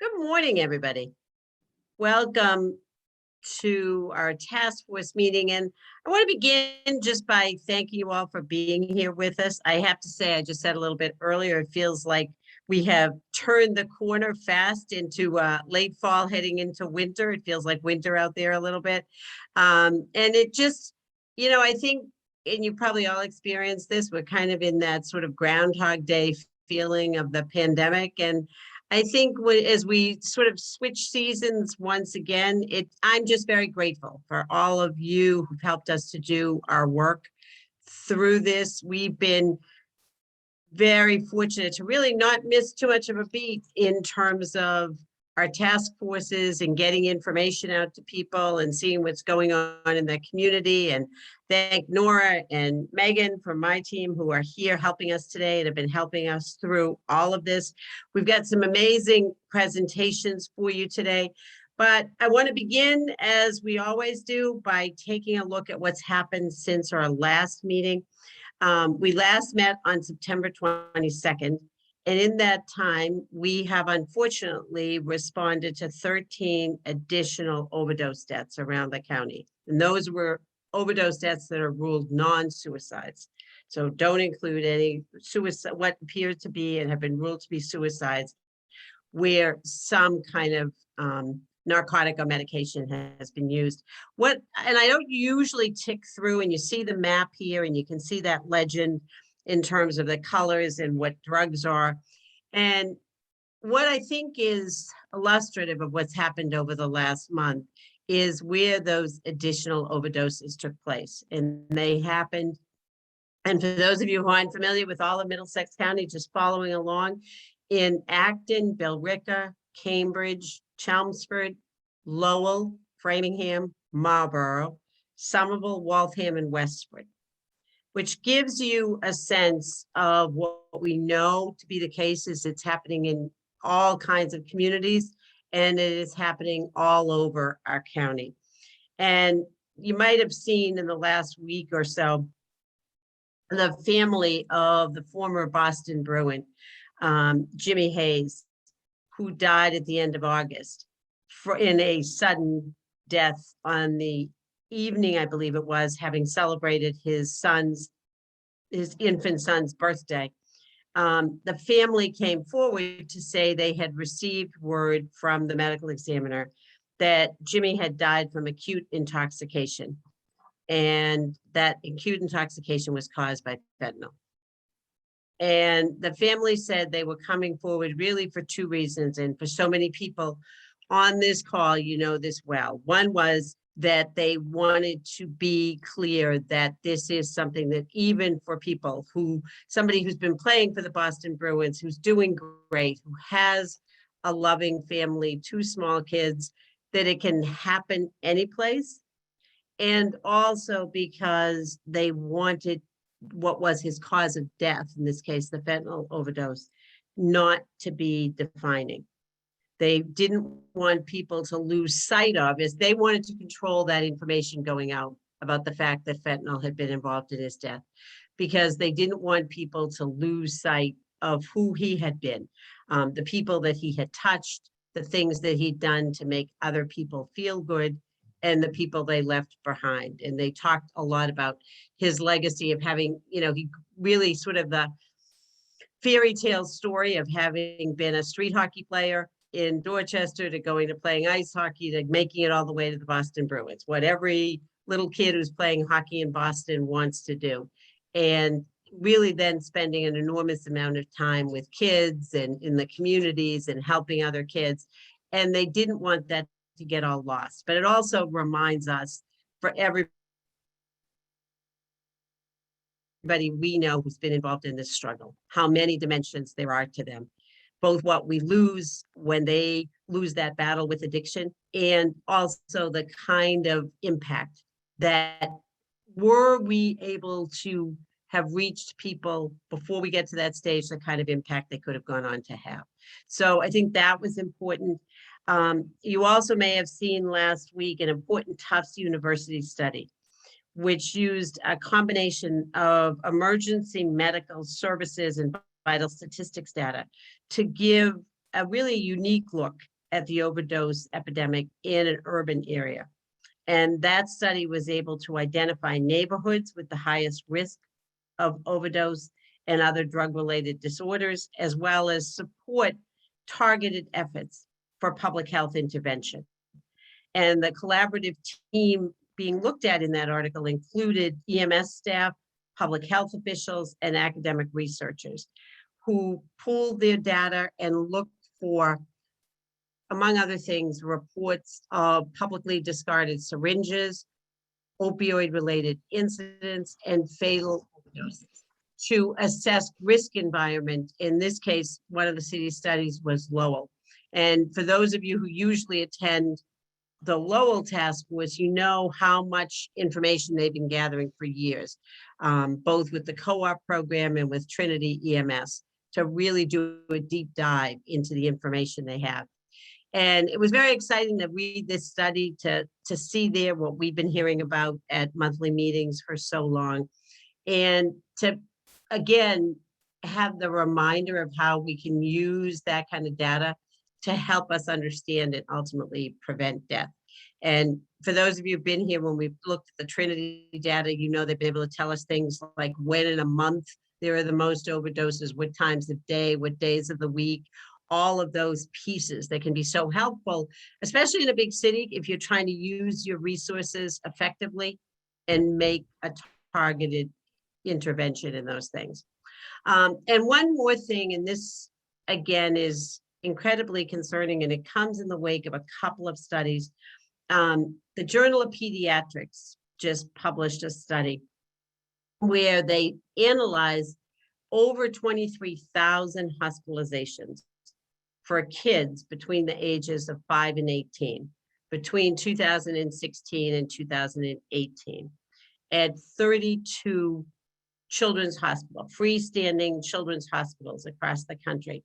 Good morning, everybody. Welcome to our task force meeting. And I want to begin just by thanking you all for being here with us. I have to say, I just said a little bit earlier, it feels like we have turned the corner fast into late fall, heading into winter. It feels like winter out there a little bit. And it just, I think, and you probably all experienced this, we're kind of in that sort of Groundhog Day feeling of the pandemic. And I think as we sort of switch seasons once again, I'm just very grateful for all of you who've helped us to do our work through this. We've been very fortunate to really not miss too much of a beat in terms of our task forces and getting information out to people and seeing what's going on in the community. And thank Nora and Megan from my team who are here helping us today and have been helping us through all of this. We've got some amazing presentations for you today, but I want to begin, as we always do, by taking a look at what's happened since our last meeting. We last met on September 22nd. And in that time, we have unfortunately responded to 13 additional overdose deaths around the county. And those were overdose deaths that are ruled non-suicides. So don't include any suicide, what appears to be and have been ruled to be suicides, where some kind of narcotic or medication has been used. And I don't usually tick through, and you see the map here and you can see that legend in terms of the colors and what drugs are. And what I think is illustrative of what's happened over the last month is where those additional overdoses took place. And they happened, and for those of you who aren't familiar with all of Middlesex County, just following along, in Acton, Billerica, Cambridge, Chelmsford, Lowell, Framingham, Marlborough, Somerville, Waltham, and Westford, which gives you a sense of what we know to be the case is it's happening in all kinds of communities, and it is happening all over our county. And you might have seen in the last week or so, the family of the former Boston Bruin, Jimmy Hayes, who died at the end of August in a sudden death on the evening, I believe it was, having celebrated his infant son's birthday. The family came forward to say they had received word from the medical examiner that Jimmy had died from acute intoxication, and that acute intoxication was caused by fentanyl. And the family said they were coming forward really for two reasons. And for so many people on this call, you know this well. One was that they wanted to be clear that this is something that even for people somebody who's been playing for the Boston Bruins, who's doing great, who has a loving family, two small kids, that it can happen any place. And also because they wanted what was his cause of death, in this case, the fentanyl overdose, not to be defining. They didn't want people to lose sight of, as they wanted to control that information going out about the fact that fentanyl had been involved in his death, because they didn't want people to lose sight of who he had been, the people that he had touched, the things that he'd done to make other people feel good, and the people they left behind. And they talked a lot about his legacy of having, he really sort of the fairy tale story of having been a street hockey player in Dorchester to going to playing ice hockey to making it all the way to the Boston Bruins, what every little kid who's playing hockey in Boston wants to do. And really then spending an enormous amount of time with kids and in the communities and helping other kids. And they didn't want that to get all lost. But it also reminds us, for everybody we know who's been involved in this struggle, how many dimensions there are to them, both what we lose when they lose that battle with addiction, and also the kind of impact that, were we able to have reached people before we get to that stage, the kind of impact they could have gone on to have. So I think that was important. You also may have seen last week an important Tufts University study, which used a combination of emergency medical services and vital statistics data to give a really unique look at the overdose epidemic in an urban area. And that study was able to identify neighborhoods with the highest risk of overdose and other drug-related disorders, as well as support targeted efforts for public health intervention. And the collaborative team being looked at in that article included EMS staff, public health officials, and academic researchers who pooled their data and looked for, among other things, reports of publicly discarded syringes, opioid-related incidents, and fatal overdoses to assess risk environment. In this case, one of the city studies was Lowell. And for those of you who usually attend the Lowell task force, you know how much information they've been gathering for years, both with the co-op program and with Trinity EMS, to really do a deep dive into the information they have. And it was very exciting to read this study, to see there what we've been hearing about at monthly meetings for so long, and to, again, have the reminder of how we can use that kind of data to help us understand and ultimately prevent death. And for those of you who've been here, when we've looked at the Trinity data, you know they've been able to tell us things like when in a month there are the most overdoses, what times of day, what days of the week, all of those pieces that can be so helpful, especially in a big city, if you're trying to use your resources effectively and make a targeted intervention in those things. And one more thing, and this again is incredibly concerning, and it comes in the wake of a couple of studies. The Journal of Pediatrics just published a study where they analyzed over 23,000 hospitalizations for kids between the ages of 5 and 18 between 2016 and 2018 at 32 children's hospitals, freestanding children's hospitals across the country.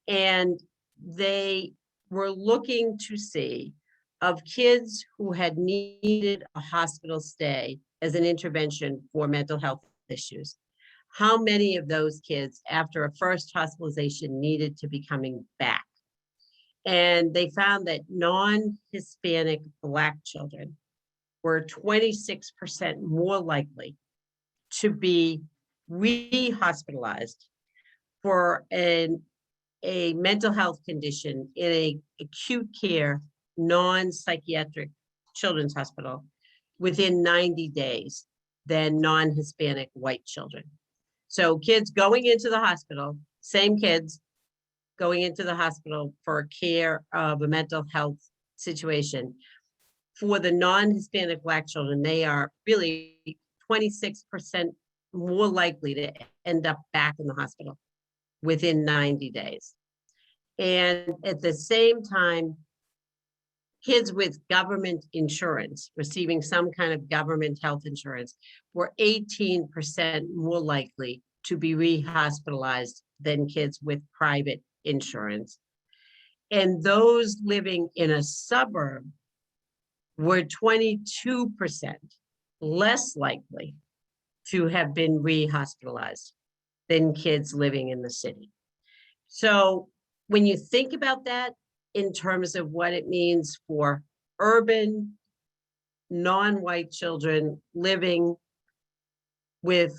And they were looking to see, of kids who had needed a hospital stay as an intervention for mental health issues, how many of those kids after a first hospitalization needed to be coming back. And they found that non-Hispanic Black children were 26% more likely to be re-hospitalized for a mental health condition in an acute care, non-psychiatric children's hospital within 90 days than non-Hispanic white children. So kids going into the hospital, same kids going into the hospital for care of a mental health situation. For the non-Hispanic Black children, they are really 26% more likely to end up back in the hospital within 90 days. And at the same time, kids with government insurance, receiving some kind of government health insurance, were 18% more likely to be re-hospitalized than kids with private insurance. And those living in a suburb were 22% less likely to have been re-hospitalized than kids living in the city. So when you think about that in terms of what it means for urban, non-white children living with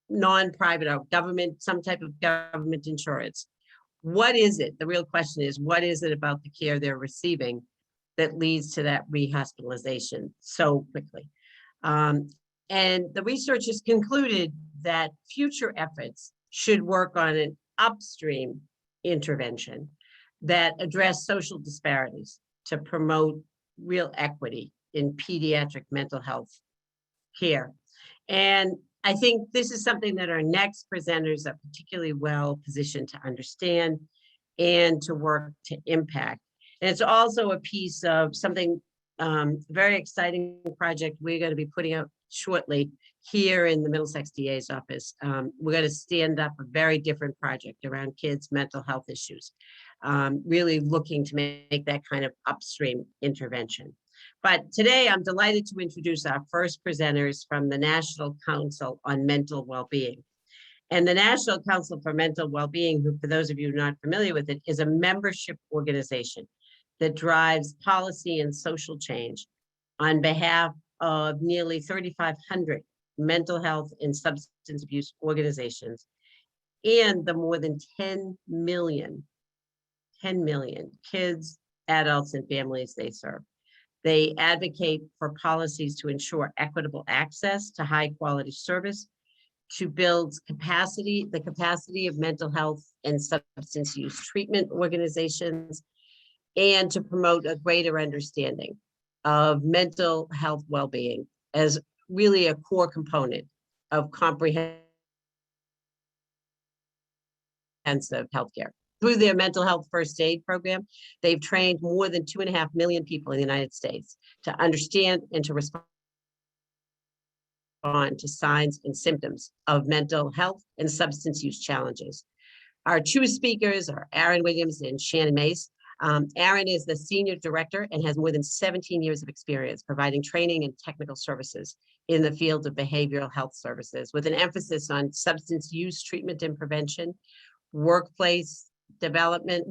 non-private or government, some type of government insurance, what is it? The real question is, what is it about the care they're receiving that leads to that re-hospitalization so quickly? And the researchers concluded that future efforts should work on an upstream intervention that address social disparities to promote real equity in pediatric mental health care. And I think this is something that our next presenters are particularly well positioned to understand and to work to impact. And it's also a piece of something very exciting project we're going to be putting out shortly here in the Middlesex DA's office. We're going to stand up a very different project around kids' mental health issues, really looking to make that kind of upstream intervention. But today I'm delighted to introduce our first presenters from the National Council on Mental Wellbeing. And the National Council for Mental Wellbeing, who, for those of you not familiar with it, is a membership organization that drives policy and social change on behalf of nearly 3,500 mental health and substance abuse organizations and the more than 10 million kids, adults, and families they serve. They advocate for policies to ensure equitable access to high quality service, to build the capacity of mental health and substance use treatment organizations, and to promote a greater understanding of mental health well-being as really a core component of comprehensive healthcare. Through their mental health first aid program, they've trained more than 2.5 million people in the United States to understand and to respond to signs and symptoms of mental health and substance use challenges. Our two speakers are Aaron Williams and Shannon Mace. Aaron is the senior director and has more than 17 years of experience providing training and technical services in the field of behavioral health services, with an emphasis on substance use treatment and prevention, workforce development,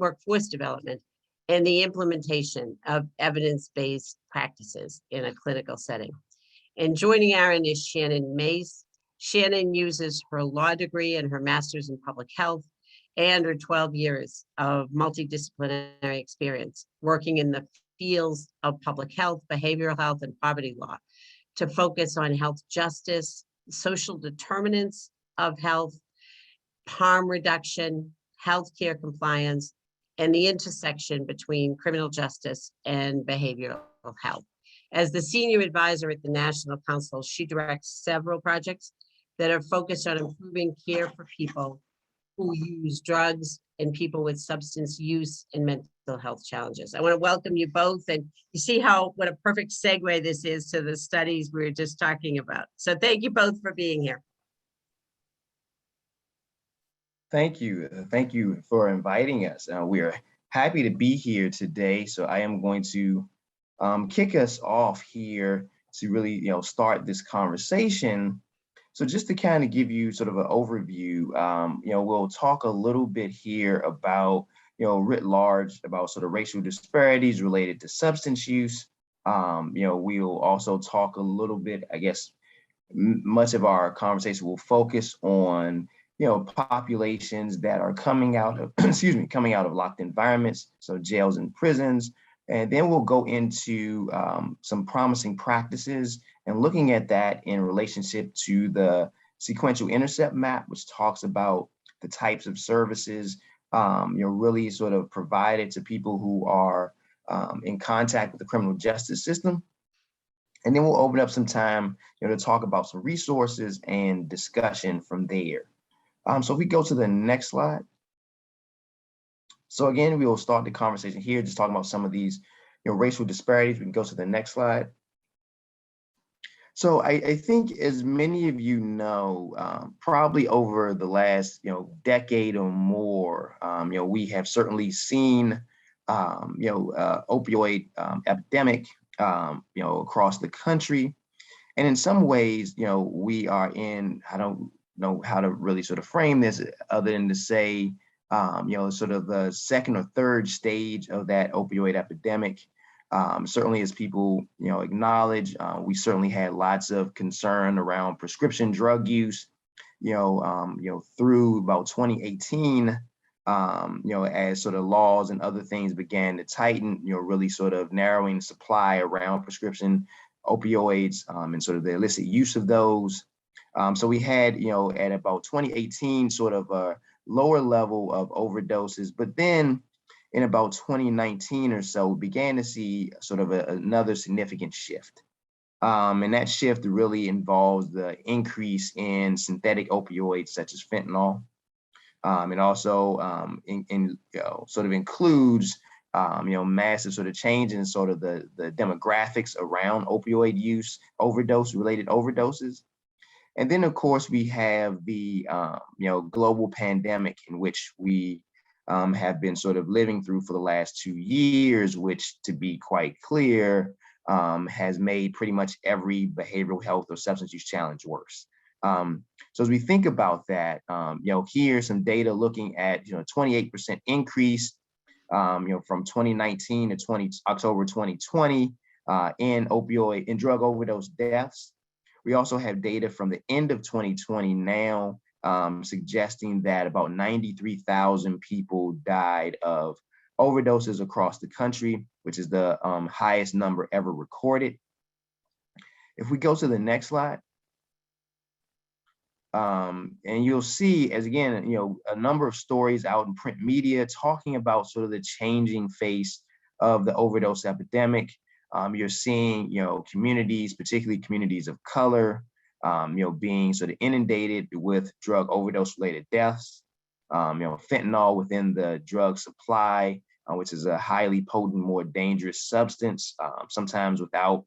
and the implementation of evidence-based practices in a clinical setting. And joining Aaron is Shannon Mace. Shannon uses her law degree and her master's in public health and her 12 years of multidisciplinary experience working in the fields of public health, behavioral health, and poverty law to focus on health justice, social determinants of health, harm reduction, healthcare compliance, and the intersection between criminal justice and behavioral health. As the senior advisor at the National Council, she directs several projects that are focused on improving care for people who use drugs and people with substance use and mental health challenges. I want to welcome you both, and you see what a perfect segue this is to the studies we were just talking about. So thank you both for being here. Thank you. Thank you for inviting us. We are happy to be here today. So I am going to kick us off here to really, start this conversation. So just to kind of give you sort of an overview, we'll talk a little bit here about, writ large about sort of racial disparities related to substance use. We'll also talk a little bit, I guess, much of our conversation will focus on, populations that are coming out of, coming out of locked environments, so jails and prisons. And then we'll go into some promising practices and looking at that in relationship to the sequential intercept map, which talks about the types of services, really sort of provided to people who are in contact with the criminal justice system. And then we'll open up some time, to talk about some resources and discussion from there. So if we go to the next slide. So again, we will start the conversation here, just talking about some of these, racial disparities. We can go to the next slide. So I think, as many of you know, probably over the last, decade or more, we have certainly seen, opioid epidemic, across the country. And in some ways, we are in, I don't know how to really sort of frame this other than to say, sort of the second or third stage of that opioid epidemic. Certainly, as people, acknowledge, we certainly had lots of concern around prescription drug use, through about 2018, as sort of laws and other things began to tighten, really sort of narrowing supply around prescription opioids and sort of the illicit use of those. So we had, at about 2018, sort of a lower level of overdoses, but then in about 2019 or so, we began to see sort of another significant shift. And that shift really involves the increase in synthetic opioids such as fentanyl. It also sort of includes, massive sort of change in sort of the demographics around opioid use, related overdoses. And then, of course, we have the, global pandemic in which we have been sort of living through for the last 2 years, which, to be quite clear, has made pretty much every behavioral health or substance use challenge worse. So as we think about that, here's some data looking at 28% increase from 2019 to October 2020 in drug overdose deaths. We also have data from the end of 2020 now suggesting that about 93,000 people died of overdoses across the country, which is the highest number ever recorded. If we go to the next slide, and you'll see, as again, a number of stories out in print media talking about sort of the changing face of the overdose epidemic. You're seeing, communities, particularly communities of color, being sort of inundated with drug overdose related deaths. Fentanyl within the drug supply, which is a highly potent, more dangerous substance, sometimes without,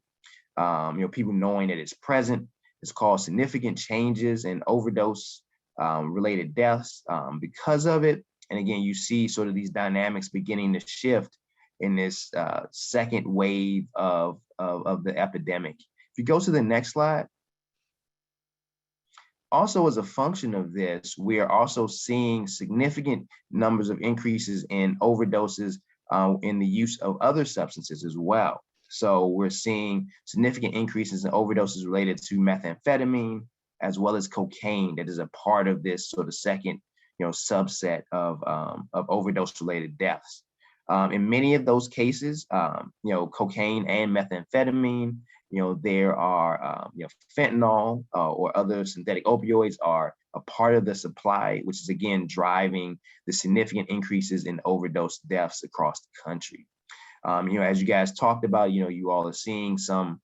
people knowing that it's present. It's caused significant changes in overdose related deaths because of it. And again, you see sort of these dynamics beginning to shift in this second wave of the epidemic. If you go to the next slide, also as a function of this, we are also seeing significant numbers of increases in overdoses in the use of other substances as well. So we're seeing significant increases in overdoses related to methamphetamine, as well as cocaine, that is a part of this sort of second, subset of overdose-related deaths. In many of those cases, cocaine and methamphetamine, there are, fentanyl or other synthetic opioids are a part of the supply, which is again driving the significant increases in overdose deaths across the country. As you guys talked about, you all are seeing some,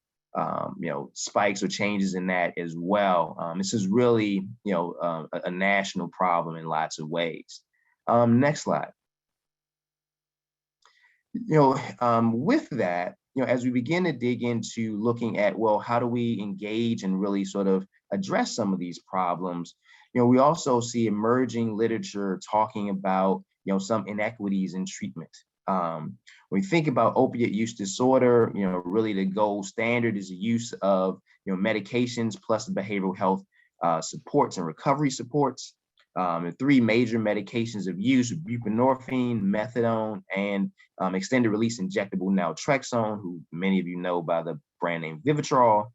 spikes or changes in that as well. This is really, a national problem in lots of ways. Next slide. With that, as we begin to dig into looking at, well, how do we engage and really sort of address some of these problems? We also see emerging literature talking about, some inequities in treatment. When we think about opiate use disorder, really the gold standard is the use of, medications plus behavioral health supports and recovery supports. The three major medications of use: buprenorphine, methadone, and extended release injectable naltrexone, who many of you know by the brand name Vivitrol.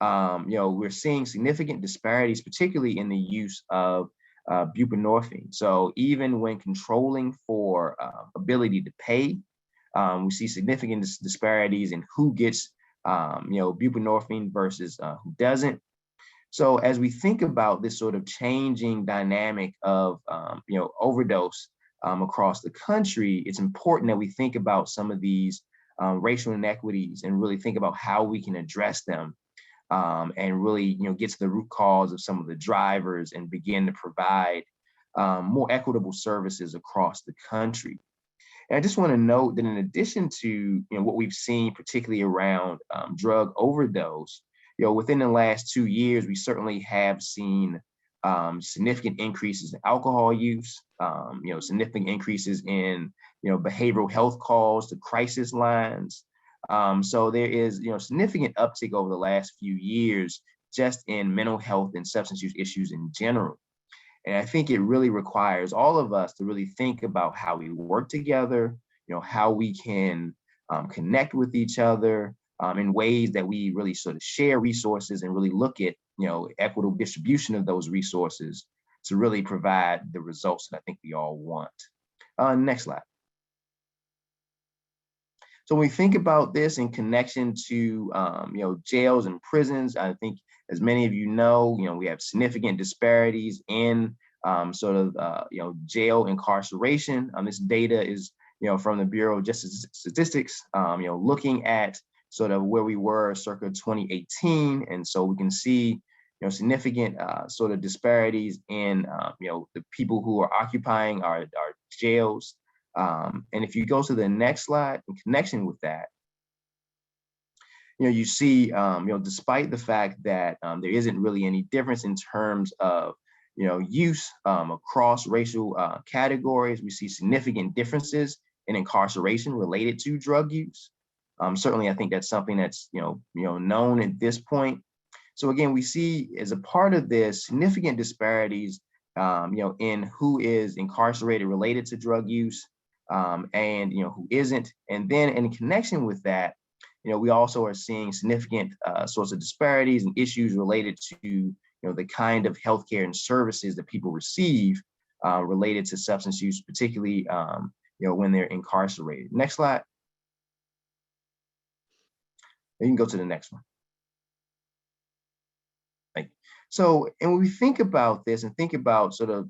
We're seeing significant disparities, particularly in the use of buprenorphine. So even when controlling for ability to pay, we see significant disparities in who gets buprenorphine versus who doesn't. So as we think about this sort of changing dynamic of overdose across the country, it's important that we think about some of these racial inequities and really think about how we can address them and really get to the root cause of some of the drivers and begin to provide more equitable services across the country. And I just want to note that in addition to what we've seen, particularly around drug overdose, within the last 2 years, we certainly have seen significant increases in alcohol use, significant increases in behavioral health calls to crisis lines. So there is significant uptick over the last few years just in mental health and substance use issues in general. And I think it really requires all of us to really think about how we work together, how we can connect with each other in ways that we really sort of share resources and really look at equitable distribution of those resources to really provide the results that I think we all want. Next slide. So when we think about this in connection to jails and prisons, I think as many of you know, we have significant disparities in jail incarceration. This data is from the Bureau of Justice Statistics, looking at sort of where we were circa 2018, and so we can see significant sort of disparities in the people who are occupying our jails. And if you go to the next slide, in connection with that, you see, despite the fact that there isn't really any difference in terms of, use across racial categories, we see significant differences in incarceration related to drug use. Certainly, I think that's something that's, known at this point. So again, we see as a part of this significant disparities, in who is incarcerated related to drug use, and who isn't. And then in connection with that, we also are seeing significant sorts of disparities and issues related to the kind of healthcare and services that people receive related to substance use, particularly when they're incarcerated. Next slide. You can go to the next one. So, and when we think about this and think about sort of,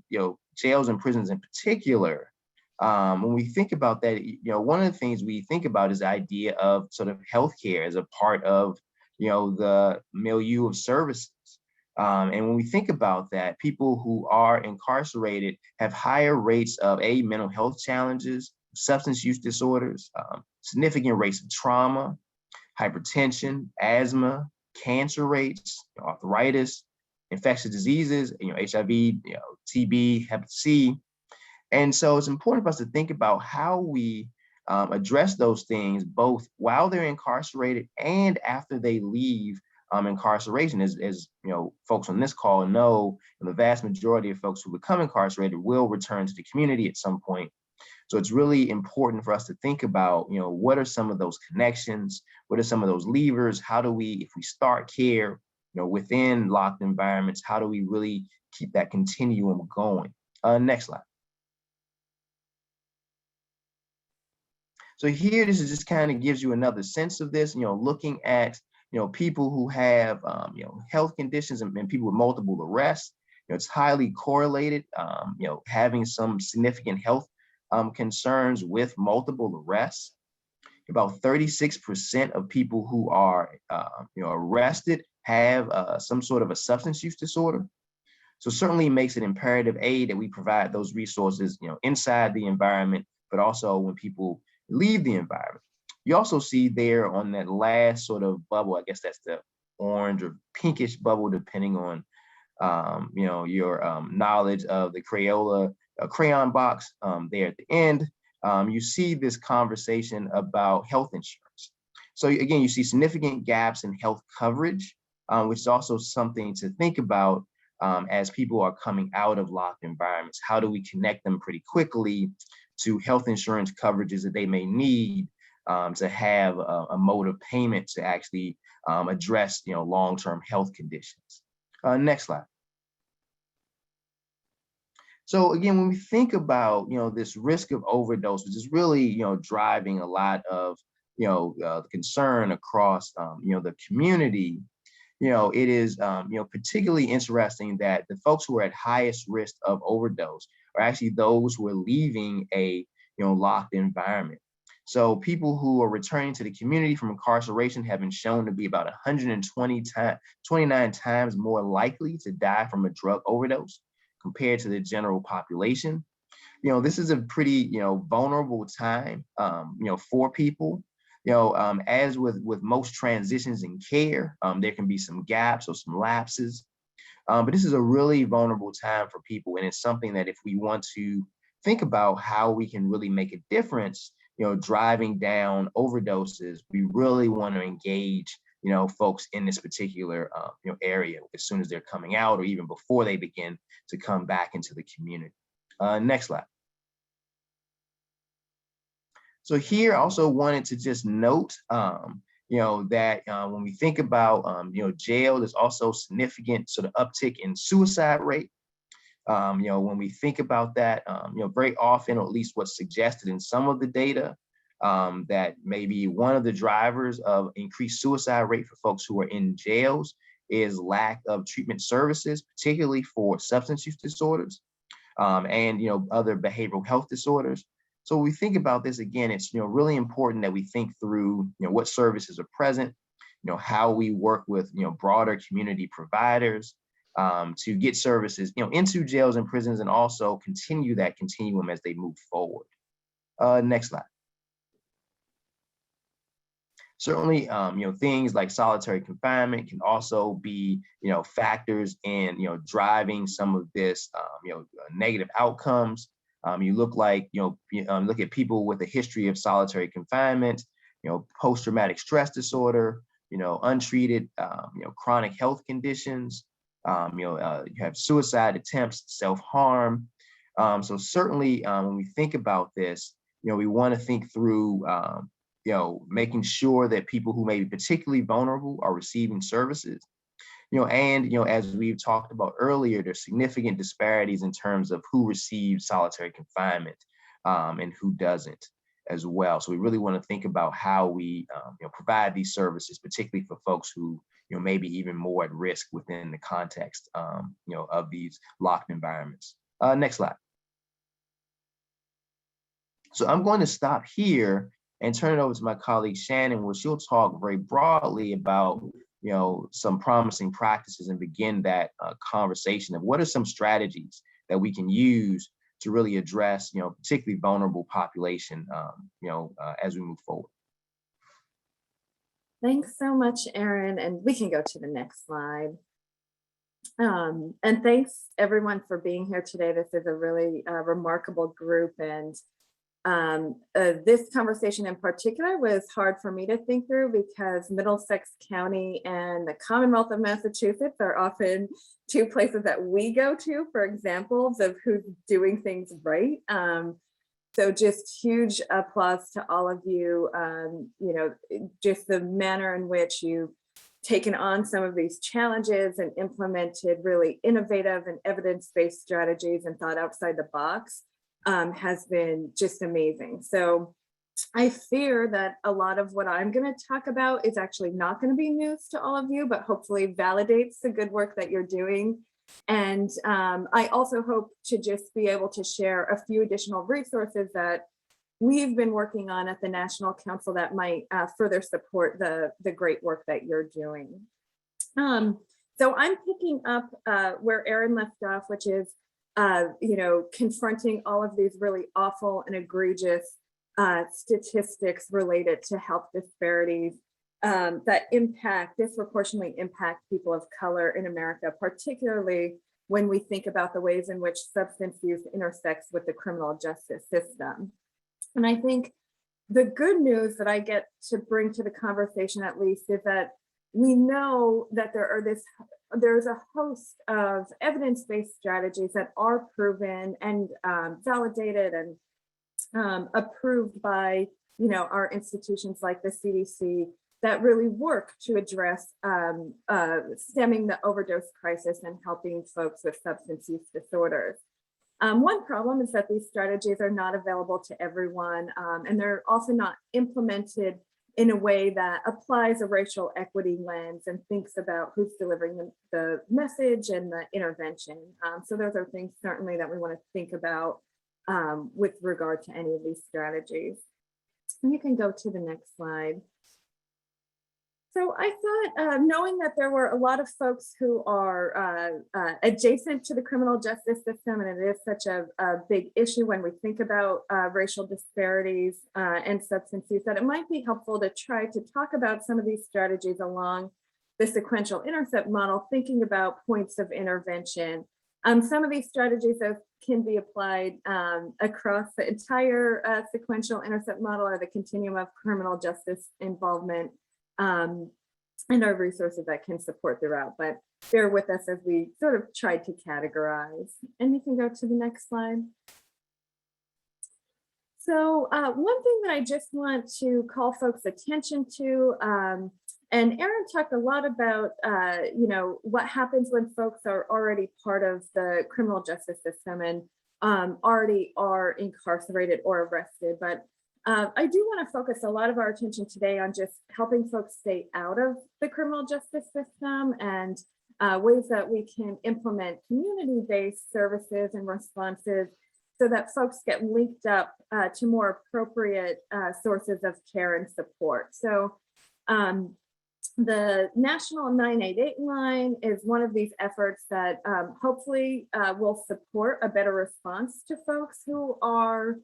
jails and prisons in particular, when we think about that, one of the things we think about is the idea of sort of healthcare as a part of, the milieu of services. And when we think about that, people who are incarcerated have higher rates of mental health challenges, substance use disorders, significant rates of trauma, hypertension, asthma, cancer rates, arthritis, infectious diseases, HIV, TB, Hep C. And so it's important for us to think about how we address those things, both while they're incarcerated and after they leave incarceration. As folks on this call know, the vast majority of folks who become incarcerated will return to the community at some point. So it's really important for us to think about, what are some of those connections? What are some of those levers? How do we, if we start care, within locked environments, how do we really keep that continuum going? Next slide. So here, this is just kind of gives you another sense of this, looking at, people who have, health conditions and people with multiple arrests. It's highly correlated, having some significant health concerns with multiple arrests. About 36% of people who are, arrested have some sort of a substance use disorder. So certainly makes it imperative, that we provide those resources, inside the environment, but also when people leave the environment. You also see there on that last sort of bubble, I guess that's the orange or pinkish bubble, depending on, your knowledge of the crayon box there at the end. You see this conversation about health insurance. So again, you see significant gaps in health coverage, which is also something to think about as people are coming out of locked environments. How do we connect them pretty quickly to health insurance coverages that they may need to have a mode of payment to actually address long-term health conditions? Next slide. So again, when we think about this risk of overdose, which is really driving a lot of the concern across the community, it is particularly interesting that the folks who are at highest risk of overdose are actually those who are leaving a locked environment. So people who are returning to the community from incarceration have been shown to be about 129 times more likely to die from a drug overdose compared to the general population. This is a pretty vulnerable time for people. As with most transitions in care, there can be some gaps or some lapses, but this is a really vulnerable time for people, and it's something that if we want to think about how we can really make a difference, driving down overdoses, we really want to engage folks in this particular area as soon as they're coming out or even before they begin to come back into the community. Next slide. So here I also wanted to just note, that when we think about, jail, there's also significant sort of uptick in suicide rate. When we think about that, very often, or at least what's suggested in some of the data, that maybe one of the drivers of increased suicide rate for folks who are in jails is lack of treatment services, particularly for substance use disorders and other behavioral health disorders. So when we think about this, again, it's really important that we think through what services are present, how we work with broader community providers to get services into jails and prisons, and also continue that continuum as they move forward. Next slide. Certainly, things like solitary confinement can also be, factors in, driving some of this, negative outcomes. You look at people with a history of solitary confinement, post-traumatic stress disorder, untreated, chronic health conditions. You have suicide attempts, self-harm. So certainly when we think about this, we want to think through, making sure that people who may be particularly vulnerable are receiving services. As we've talked about earlier, there's significant disparities in terms of who receives solitary confinement and who doesn't as well. So we really want to think about how we provide these services, particularly for folks who maybe even more at risk within the context of these locked environments. Next slide. So I'm going to stop here and turn it over to my colleague Shannon, where she'll talk very broadly about some promising practices and begin that conversation of what are some strategies that we can use to really address, particularly vulnerable population, as we move forward. Thanks so much, Aaron. And we can go to the next slide. And thanks everyone for being here today. This is a really remarkable group, and this conversation in particular was hard for me to think through because Middlesex County and the Commonwealth of Massachusetts are often two places that we go to for examples of who's doing things right. So just huge applause to all of you, just the manner in which you've taken on some of these challenges and implemented really innovative and evidence-based strategies and thought outside the box. Has been just amazing. So I fear that a lot of what I'm going to talk about is actually not going to be news to all of you, but hopefully validates the good work that you're doing. And I also hope to just be able to share a few additional resources that we've been working on at the National Council that might further support the great work that you're doing. So I'm picking up where Aaron left off, which is confronting all of these really awful and egregious statistics related to health disparities that disproportionately impact people of color in America, particularly when we think about the ways in which substance use intersects with the criminal justice system. And I think the good news that I get to bring to the conversation, at least, is that we know that there's a host of evidence-based strategies that are proven and validated and approved by our institutions like the CDC that really work to address stemming the overdose crisis and helping folks with substance use disorders. One problem is that these strategies are not available to everyone, and they're also not implemented in a way that applies a racial equity lens and thinks about who's delivering the message and the intervention. So those are things certainly that we want to think about with regard to any of these strategies. And you can go to the next slide. So I thought, knowing that there were a lot of folks who are adjacent to the criminal justice system, and it is such a big issue when we think about racial disparities and substance use, that it might be helpful to try to talk about some of these strategies along the sequential intercept model, thinking about points of intervention. Some of these strategies can be applied across the entire sequential intercept model or the continuum of criminal justice involvement. And our resources that can support throughout, but bear with us as we sort of try to categorize. And you can go to the next slide. So one thing that I just want to call folks' attention to, and Aaron talked a lot about, what happens when folks are already part of the criminal justice system and already are incarcerated or arrested, but I do want to focus a lot of our attention today on just helping folks stay out of the criminal justice system and ways that we can implement community-based services and responses so that folks get linked up to more appropriate sources of care and support. So the National 988 line is one of these efforts that hopefully will support a better response to folks who are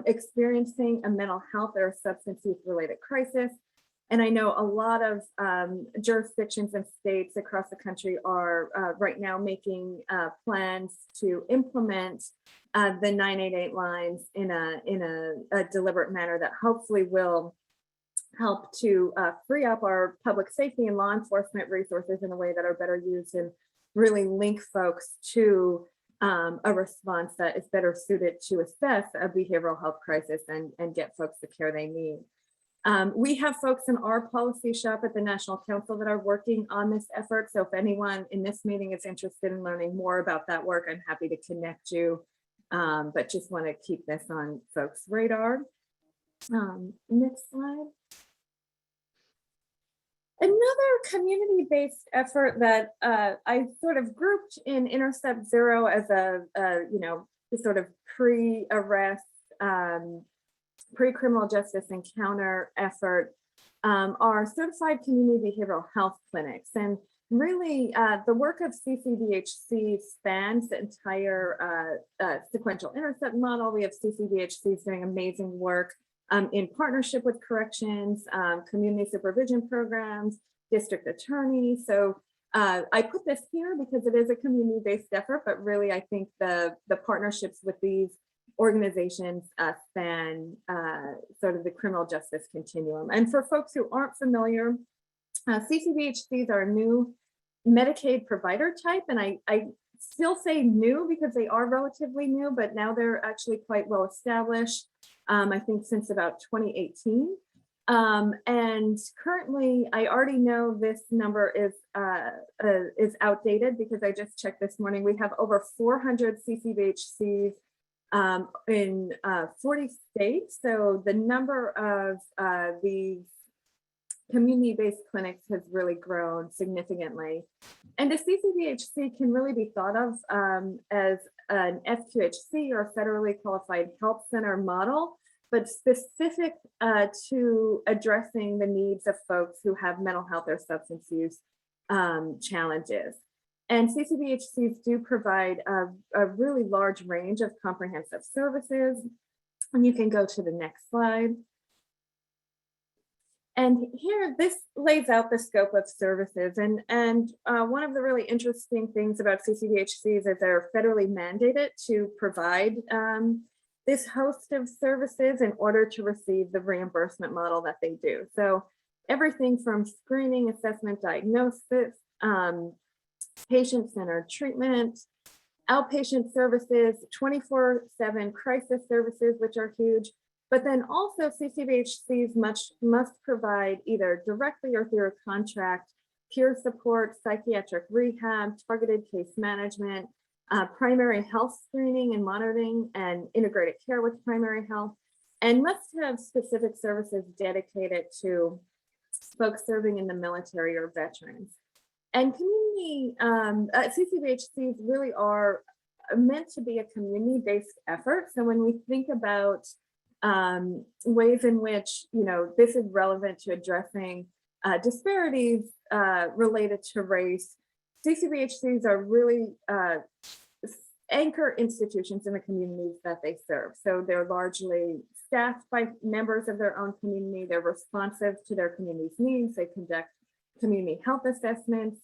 experiencing a mental health or substance use related crisis. And I know a lot of jurisdictions and states across the country are right now making plans to implement the 988 lines in a deliberate manner that hopefully will help to free up our public safety and law enforcement resources in a way that are better used and really link folks to a response that is better suited to assess a behavioral health crisis and get folks the care they need. We have folks in our policy shop at the National Council that are working on this effort. So if anyone in this meeting is interested in learning more about that work, I'm happy to connect you, but just want to keep this on folks' radar. Next slide. Another community-based effort that I sort of grouped in Intercept Zero as a sort of pre-arrest, pre-criminal justice encounter effort are certified community behavioral health clinics. And really the work of CCBHC spans the entire sequential intercept model. We have CCBHCs doing amazing work in partnership with corrections, community supervision programs, district attorneys. So I put this here because it is a community-based effort, but really I think the partnerships with these organizations span sort of the criminal justice continuum. And for folks who aren't familiar, CCBHCs are a new Medicaid provider type, and I still say new because they are relatively new, but now they're actually quite well established. I think since about 2018. And currently, I already know this number is outdated because I just checked this morning. We have over 400 CCBHCs in 40 states. So the number of these community-based clinics has really grown significantly. And a CCBHC can really be thought of as an FQHC or a federally qualified health center model, but specific to addressing the needs of folks who have mental health or substance use challenges. And CCBHCs do provide a really large range of comprehensive services. And you can go to the next slide. And here, this lays out the scope of services. And one of the really interesting things about CCBHCs is they're federally mandated to provide this host of services in order to receive the reimbursement model that they do. So everything from screening, assessment, diagnosis, patient-centered treatment, outpatient services, 24/7 crisis services, which are huge. But then also CCBHCs must provide either directly or through a contract, peer support, psychiatric rehab, targeted case management, primary health screening and monitoring, and integrated care with primary health, and must have specific services dedicated to folks serving in the military or veterans. And community CCBHCs really are meant to be a community-based effort. So when we think about ways in which this is relevant to addressing disparities related to race, CCBHCs are really anchor institutions in the communities that they serve. So they're largely staffed by members of their own community. They're responsive to their community's needs. They conduct community health assessments.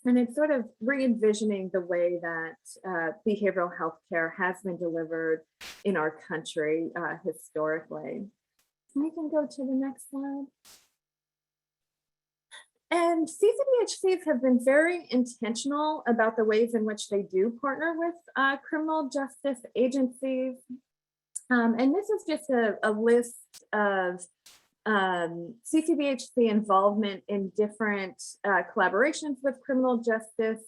And it's sort of re-envisioning the way that behavioral health care has been delivered in our country historically. We can go to the next slide. And CCBHCs have been very intentional about the ways in which they do partner with criminal justice agencies. And this is just a list of CCBHC involvement in different collaborations with criminal justice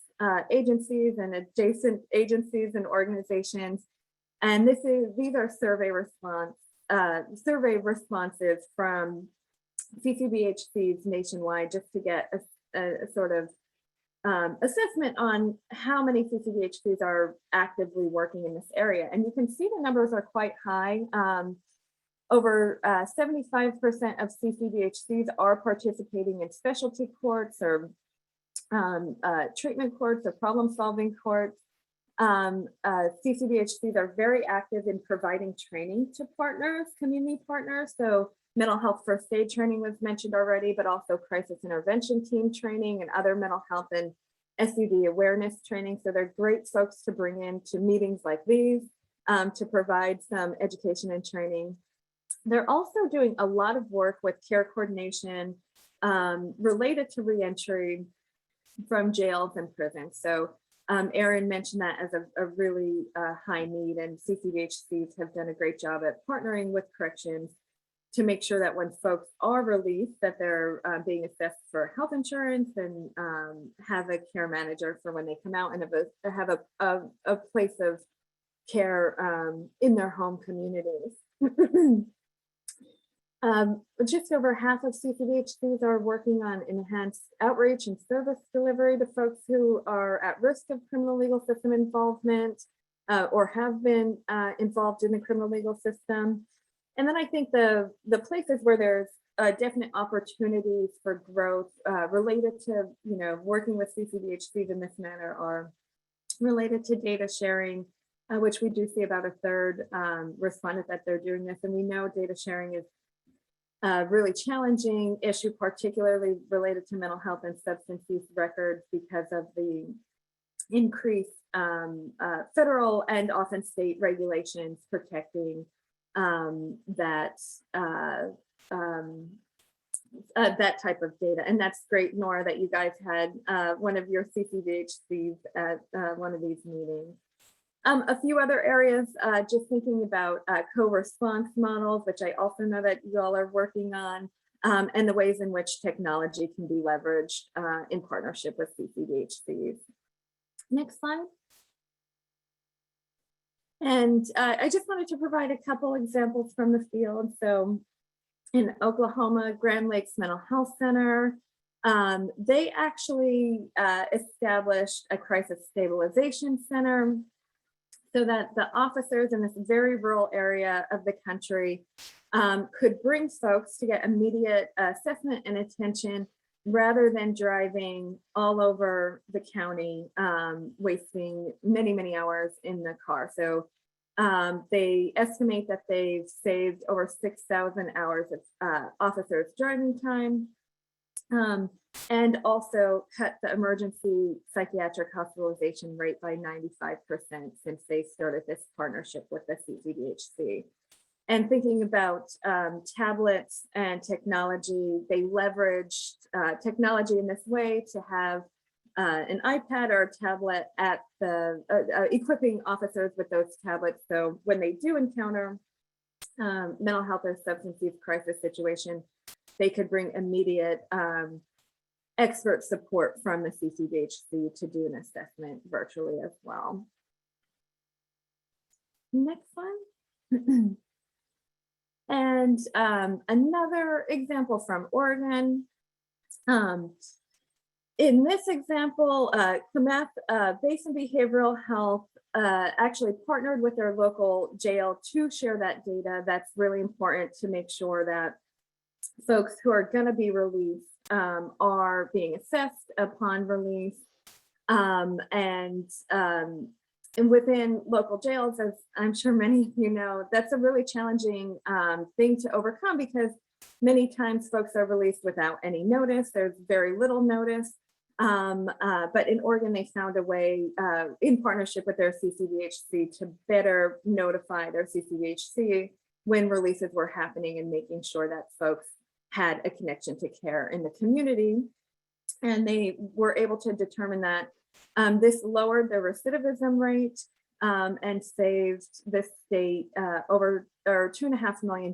agencies and adjacent agencies and organizations. And these are survey responses from CCBHCs nationwide, just to get a sort of assessment on how many CCBHCs are actively working in this area. And you can see the numbers are quite high. Over 75% of CCBHCs are participating in specialty courts or treatment courts or problem-solving courts. CCBHCs are very active in providing training to partners, community partners. So mental health first aid training was mentioned already, but also crisis intervention team training and other mental health and SUD awareness training. So they're great folks to bring in to meetings like these to provide some education and training. They're also doing a lot of work with care coordination related to reentry from jails and prisons. So Erin mentioned that as a really high need, and CCBHCs have done a great job at partnering with corrections to make sure that when folks are released, that they're being assessed for health insurance and have a care manager for when they come out, and have a place of care in their home communities. Just over half of CCBHCs are working on enhanced outreach and service delivery to folks who are at risk of criminal legal system involvement or have been involved in the criminal legal system. And then I think the places where there's definite opportunities for growth related to working with CCBHCs in this manner are related to data sharing, which we do see about a third responded that they're doing this. And we know data sharing is a really challenging issue, particularly related to mental health and substance use records because of the increased federal and often state regulations protecting that type of data. And that's great, Nora, that you guys had one of your CCBHCs at one of these meetings. A few other areas, just thinking about co-response models, which I also know that you all are working on, and the ways in which technology can be leveraged in partnership with CCBHCs. Next slide. And I just wanted to provide a couple examples from the field. So in Oklahoma, Grand Lakes Mental Health Center, they actually established a crisis stabilization center so that the officers in this very rural area of the country could bring folks to get immediate assessment and attention rather than driving all over the county, wasting many, many hours in the car. So they estimate that they've saved over 6,000 hours of officers' driving time, and also cut the emergency psychiatric hospitalization rate by 95% since they started this partnership with the CCBHC. And thinking about tablets and technology, they leveraged technology in this way to have an iPad or a tablet at the equipping officers with those tablets. So when they do encounter mental health or substance use crisis situation, they could bring immediate expert support from the CCBHC to do an assessment virtually as well. Next slide. And another example from Oregon. In this example, Klamath Basin Behavioral Health actually partnered with their local jail to share that data. That's really important to make sure that folks who are going to be released are being assessed upon release. And within local jails, as I'm sure many of you know, that's a really challenging thing to overcome because many times folks are released without any notice. There's very little notice. But in Oregon, they found a way in partnership with their CCBHC to better notify their CCBHC when releases were happening and making sure that folks had a connection to care in the community. And they were able to determine that this lowered the recidivism rate and saved the state over $2.5 million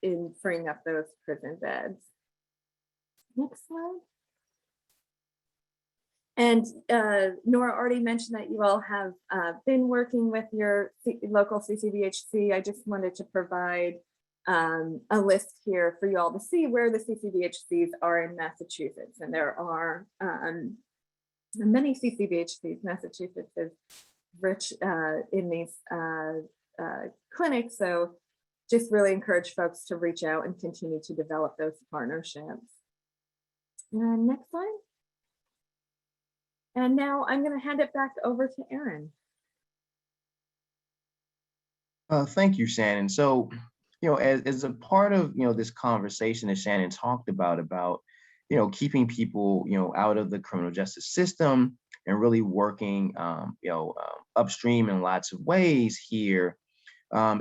in freeing up those prison beds. Next slide. And Nora already mentioned that you all have been working with your local CCBHC. I just wanted to provide a list here for you all to see where the CCBHCs are in Massachusetts. And there are many CCBHCs. Massachusetts is rich in these clinics. So just really encourage folks to reach out and continue to develop those partnerships. And next slide. And now I'm going to hand it back over to Erin. Thank you, Shannon. So, as a part of, this conversation that Shannon talked about, keeping people, out of the criminal justice system and really working, upstream in lots of ways here,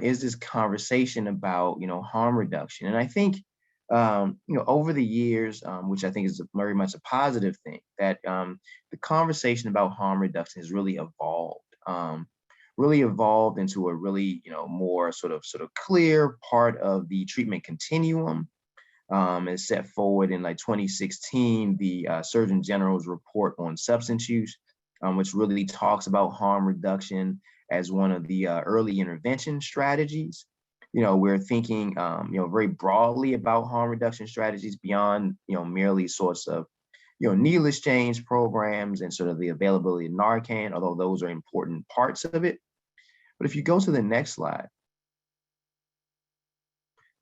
is this conversation about, harm reduction. And I think, over the years, which I think is very much a positive thing, that the conversation about harm reduction has really evolved into a really, more sort of clear part of the treatment continuum. Is set forward in like 2016, the Surgeon General's report on substance use, which really talks about harm reduction as one of the early intervention strategies. We're thinking, very broadly about harm reduction strategies beyond, merely sorts of, needle exchange programs and sort of the availability of Narcan, although those are important parts of it. But if you go to the next slide,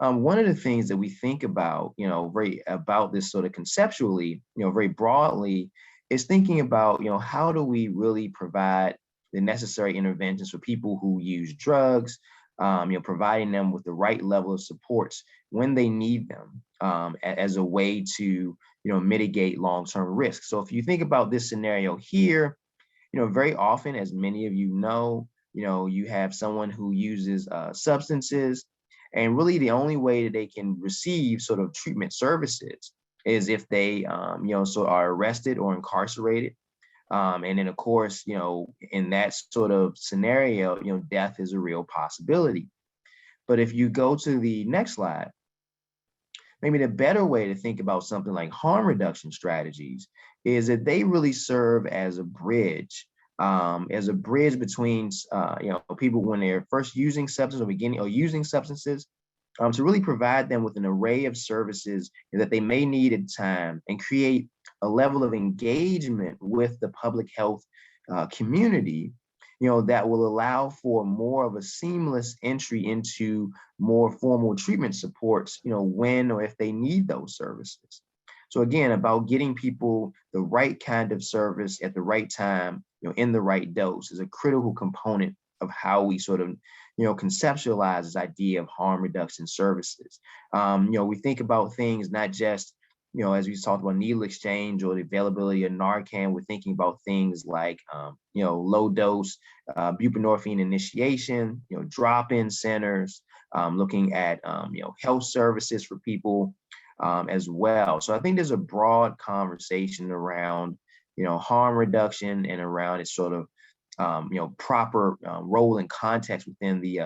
one of the things that we think about, very about this sort of conceptually, very broadly, is thinking about, how do we really provide the necessary interventions for people who use drugs, providing them with the right level of supports when they need them, as a way to, mitigate long-term risk. So if you think about this scenario here, very often, as many of you know, you have someone who uses substances. And really the only way that they can receive sort of treatment services is if they, so are arrested or incarcerated. And then of course, in that sort of scenario, death is a real possibility. But if you go to the next slide, maybe the better way to think about something like harm reduction strategies is that they really serve as a bridge between, people when they're first using substances or beginning or using substances, to really provide them with an array of services that they may need at the time and create a level of engagement with the public health community, that will allow for more of a seamless entry into more formal treatment supports, when or if they need those services. So again, about getting people the right kind of service at the right time, in the right dose is a critical component of how we sort of, conceptualize this idea of harm reduction services. We think about things not just, as we talked about needle exchange or the availability of Narcan, we're thinking about things like, low dose buprenorphine initiation, drop-in centers, looking at, health services for people, as well. So I think there's a broad conversation around, harm reduction and around its sort of, proper role and context within the,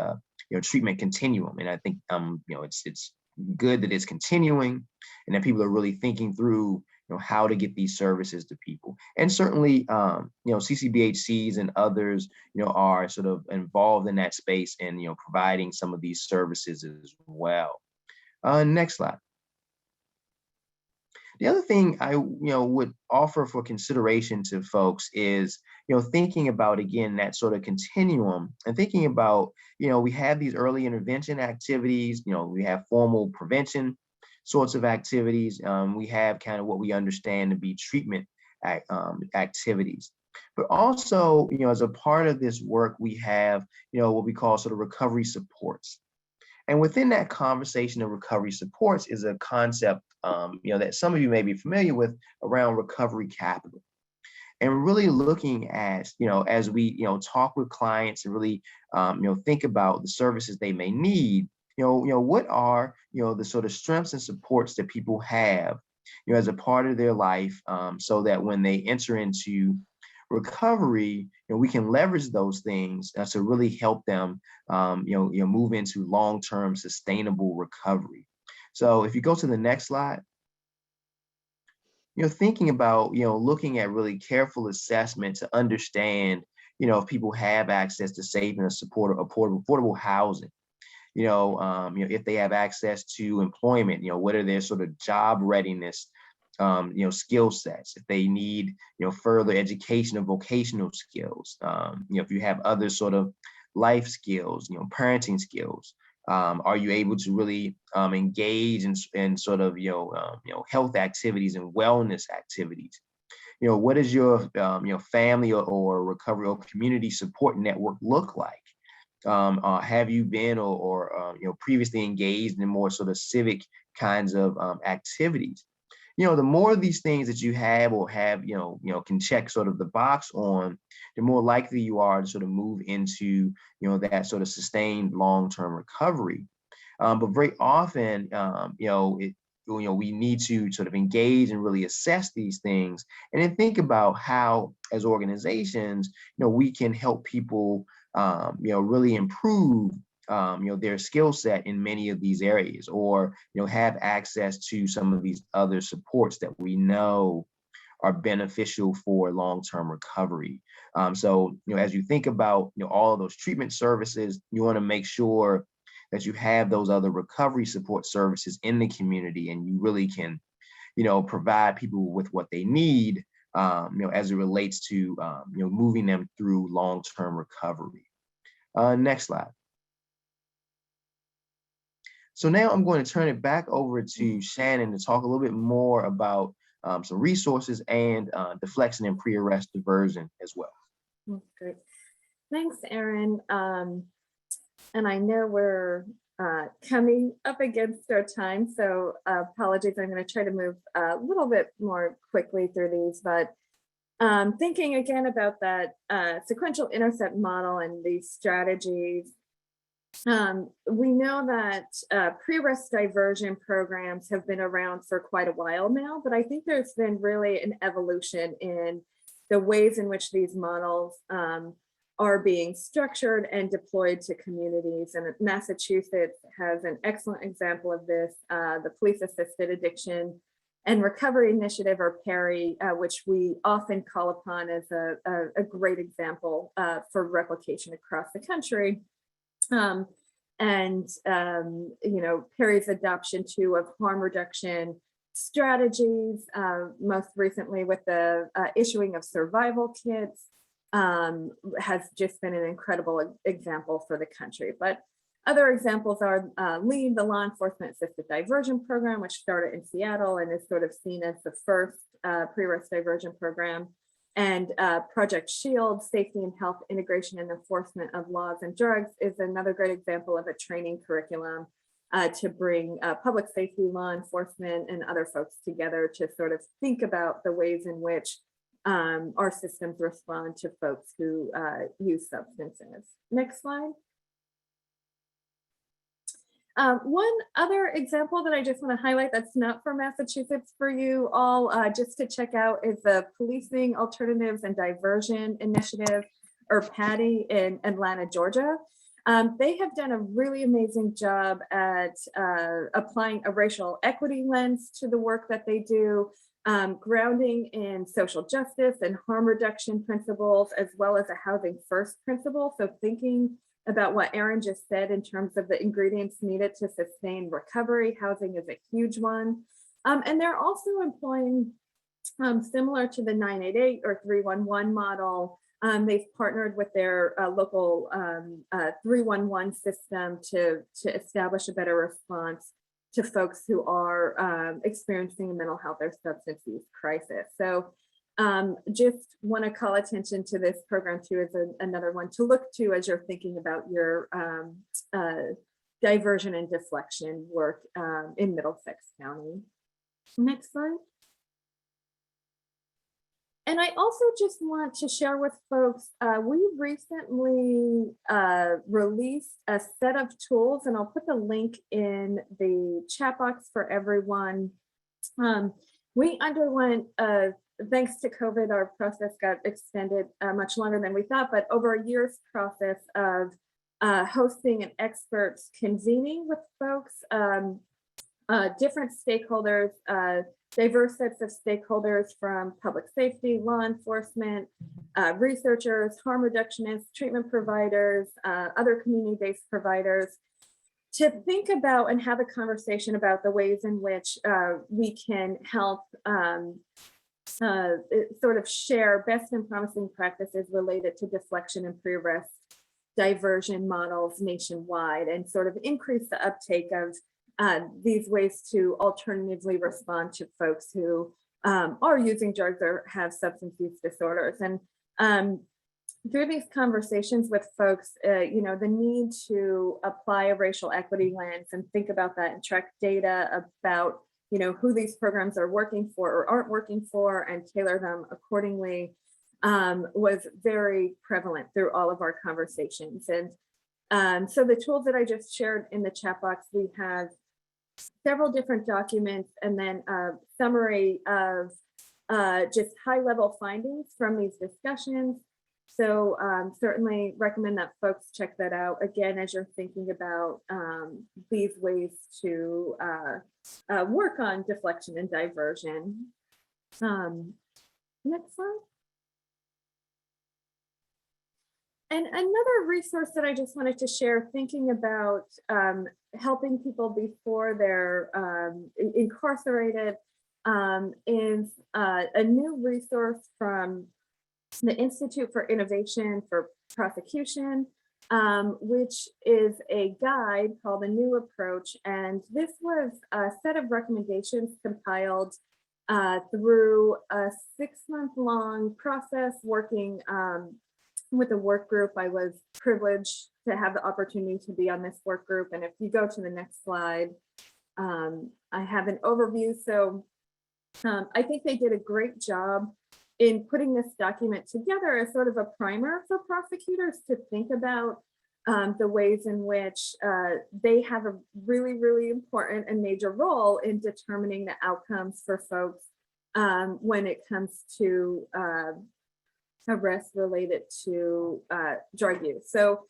treatment continuum. And I think, it's good that it's continuing and that people are really thinking through, how to get these services to people. And certainly, CCBHCs and others, are sort of involved in that space and, providing some of these services as well. Next slide. The other thing I, would offer for consideration to folks is, thinking about, again, that sort of continuum and thinking about, we have these early intervention activities, we have formal prevention sorts of activities. We have kind of what we understand to be treatment activities. But also, as a part of this work, we have, what we call sort of recovery supports. And within that conversation of recovery supports is a concept, that some of you may be familiar with around recovery capital. And really looking at, as we, talk with clients and really, think about the services they may need, what are, the sort of strengths and supports that people have, as a part of their life, so that when they enter into recovery, we can leverage those things to really help them, move into long-term sustainable recovery. So if you go to the next slide, thinking about, looking at really careful assessment to understand, if people have access to safe and affordable housing, if they have access to employment, what are their sort of job readiness, skill sets, if they need, further education of vocational skills, if you have other sort of life skills, parenting skills, are you able to really engage in sort of, health activities and wellness activities? What does your, family or recovery or community support network look like? Have you been or previously engaged in more sort of civic kinds of activities? the more of these things that you have or have, can check sort of the box on, the more likely you are to sort of move into, that sort of sustained long-term recovery. But very often, we need to sort of engage and really assess these things, and then think about how, as organizations, we can help people, really improve, their skill set in many of these areas, or, have access to some of these other supports that we know are beneficial for long-term recovery. So, as you think about, all of those treatment services, you want to make sure that you have those other recovery support services in the community, and you really can, provide people with what they need, as it relates to, moving them through long-term recovery. Next slide. So now I'm going to turn it back over to Shannon to talk a little bit more about some resources and deflection and pre-arrest diversion as well. Great. Thanks, Aaron. And I know we're coming up against our time, so apologies. I'm going to try to move a little bit more quickly through these, but thinking again about that sequential intercept model and these strategies, we know that pre-arrest diversion programs have been around for quite a while now, but I think there's been really an evolution in the ways in which these models are being structured and deployed to communities. And Massachusetts has an excellent example of this, the Police Assisted Addiction and Recovery Initiative, or PARI, which we often call upon as a great example for replication across the country. PARI's adoption too of harm reduction strategies, most recently with the issuing of survival kits, has just been an incredible example for the country. But other examples are LEAD, the Law Enforcement Assisted Diversion Program, which started in Seattle and is sort of seen as the first pre-arrest diversion program, and Project SHIELD, Safety and Health Integration and Enforcement of Laws and Drugs, is another great example of a training curriculum to bring public safety, law enforcement, and other folks together to sort of think about the ways in which our systems respond to folks who use substances. Next slide. One other example that I just want to highlight that's not for Massachusetts for you all, just to check out, is the Policing Alternatives and Diversion Initiative, or PADI, in Atlanta, Georgia. They have done a really amazing job at applying a racial equity lens to the work that they do, grounding in social justice and harm reduction principles, as well as a housing first principle. So thinking about what Aaron just said in terms of the ingredients needed to sustain recovery, housing is a huge one. And they're also employing, similar to the 988 or 311 model, they've partnered with their local 311 system to establish a better response to folks who are experiencing a mental health or substance use crisis. So just want to call attention to this program too, as another one to look to as you're thinking about your diversion and deflection work in Middlesex County. Next slide. And I also just want to share with folks, we recently released a set of tools, and I'll put the link in the chat box for everyone. We underwent, thanks to COVID, our process got extended much longer than we thought, but over a year's process of hosting and experts convening with folks, different stakeholders, diverse sets of stakeholders from public safety, law enforcement, researchers, harm reductionists, treatment providers, other community-based providers, to think about and have a conversation about the ways in which we can help sort of share best and promising practices related to deflection and pre-arrest diversion models nationwide, and sort of increase the uptake of these ways to alternatively respond to folks who are using drugs or have substance use disorders. And through these conversations with folks, the need to apply a racial equity lens and think about that and track data about, who these programs are working for or aren't working for and tailor them accordingly was very prevalent through all of our conversations. And so the tools that I just shared in the chat box, we have several different documents and then a summary of just high-level findings from these discussions. So certainly recommend that folks check that out again as you're thinking about these ways to work on deflection and diversion. Next slide. And another resource that I just wanted to share, thinking about helping people before they're incarcerated, is a new resource from the Institute for Innovation for Prosecution, which is a guide called A New Approach. And this was a set of recommendations compiled through a 6-month-long process working with a work group. I was privileged to have the opportunity to be on this work group. And if you go to the next slide, I have an overview. So I think they did a great job in putting this document together as sort of a primer for prosecutors to think about the ways in which they have a really, really important and major role in determining the outcomes for folks when it comes to arrests related to drug use. So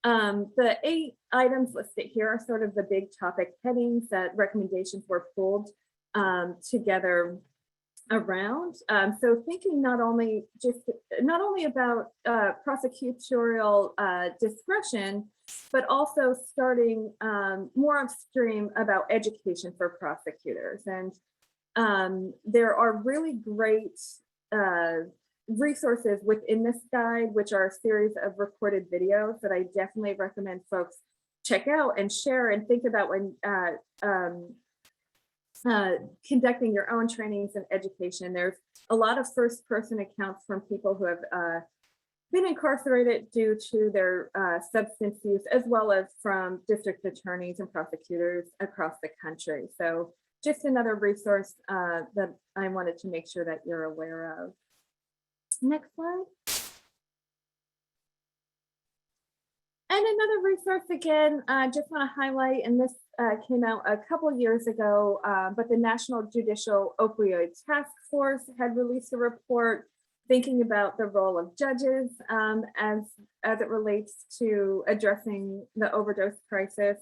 the 8 items listed here are sort of the big topic headings that recommendations were pulled together around. So thinking not only about prosecutorial discretion, but also starting more upstream about education for prosecutors. And there are really great resources within this guide, which are a series of recorded videos that I definitely recommend folks check out and share and think about when conducting your own trainings and education. There's a lot of first-person accounts from people who have been incarcerated due to their substance use, as well as from district attorneys and prosecutors across the country. So just another resource that I wanted to make sure that you're aware of. Next slide. And another resource, again, I just want to highlight, and this came out a couple years ago, but the National Judicial Opioid Task Force had released a report thinking about the role of judges as it relates to addressing the overdose crisis.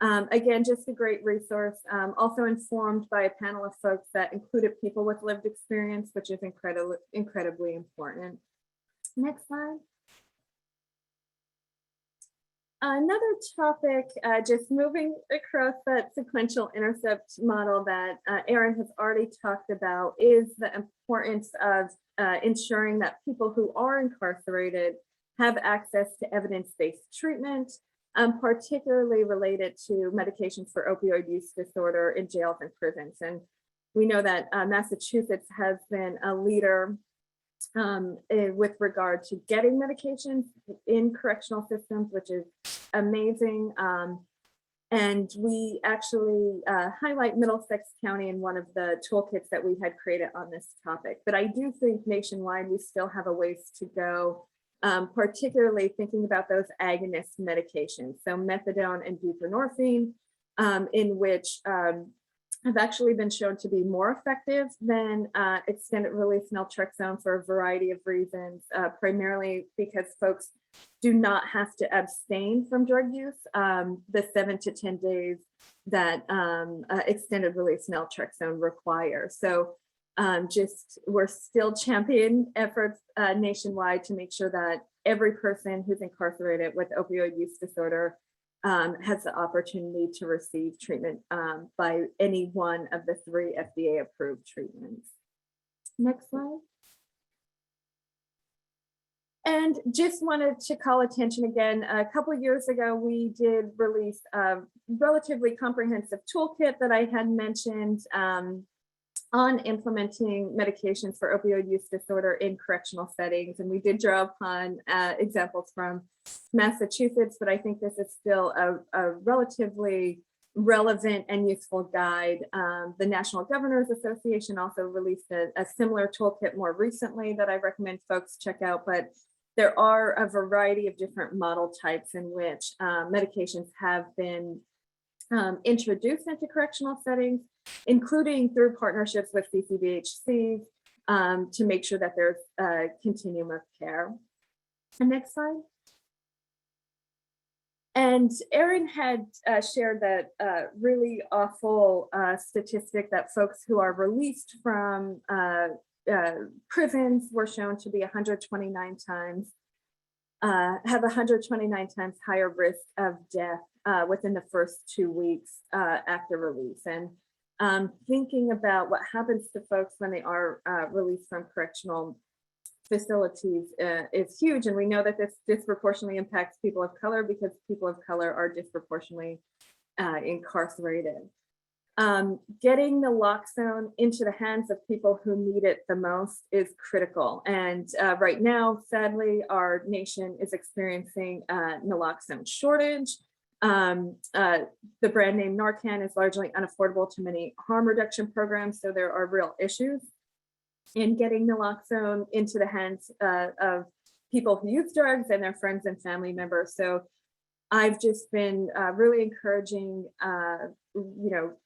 Again, just a great resource, also informed by a panel of folks that included people with lived experience, which is incredibly important. Next slide. Another topic, just moving across that sequential intercept model that Erin has already talked about, is the importance of ensuring that people who are incarcerated have access to evidence-based treatment, particularly related to medications for opioid use disorder in jails and prisons. And we know that Massachusetts has been a leader with regard to getting medications in correctional systems, which is amazing. And we actually highlight Middlesex County in one of the toolkits that we had created on this topic. But I do think nationwide, we still have a ways to go, particularly thinking about those agonist medications. So methadone and buprenorphine, in which have actually been shown to be more effective than extended release naltrexone for a variety of reasons, primarily because folks do not have to abstain from drug use the 7 to 10 days that extended release naltrexone requires. So we're still championing efforts nationwide to make sure that every person who's incarcerated with opioid use disorder has the opportunity to receive treatment by any one of the 3 FDA approved treatments. Next slide. And just wanted to call attention again, a couple of years ago, we did release a relatively comprehensive toolkit that I had mentioned on implementing medications for opioid use disorder in correctional settings. And we did draw upon examples from Massachusetts, but I think this is still a relatively relevant and useful guide. The National Governors Association also released a similar toolkit more recently that I recommend folks check out, but there are a variety of different model types in which medications have been introduced into correctional settings, including through partnerships with CCBHCs to make sure that there's a continuum of care. And next slide. And Erin had shared that really awful statistic that folks who are released from prisons were shown to be 129 times, have 129 times higher risk of death within the first 2 weeks after release. And thinking about what happens to folks when they are released from correctional facilities is huge. And we know that this disproportionately impacts people of color because people of color are disproportionately incarcerated. Getting naloxone into the hands of people who need it the most is critical. And right now, sadly, our nation is experiencing naloxone shortage. The brand name Narcan is largely unaffordable to many harm reduction programs, so there are real issues in getting naloxone into the hands of people who use drugs and their friends and family members. So I've just been really encouraging,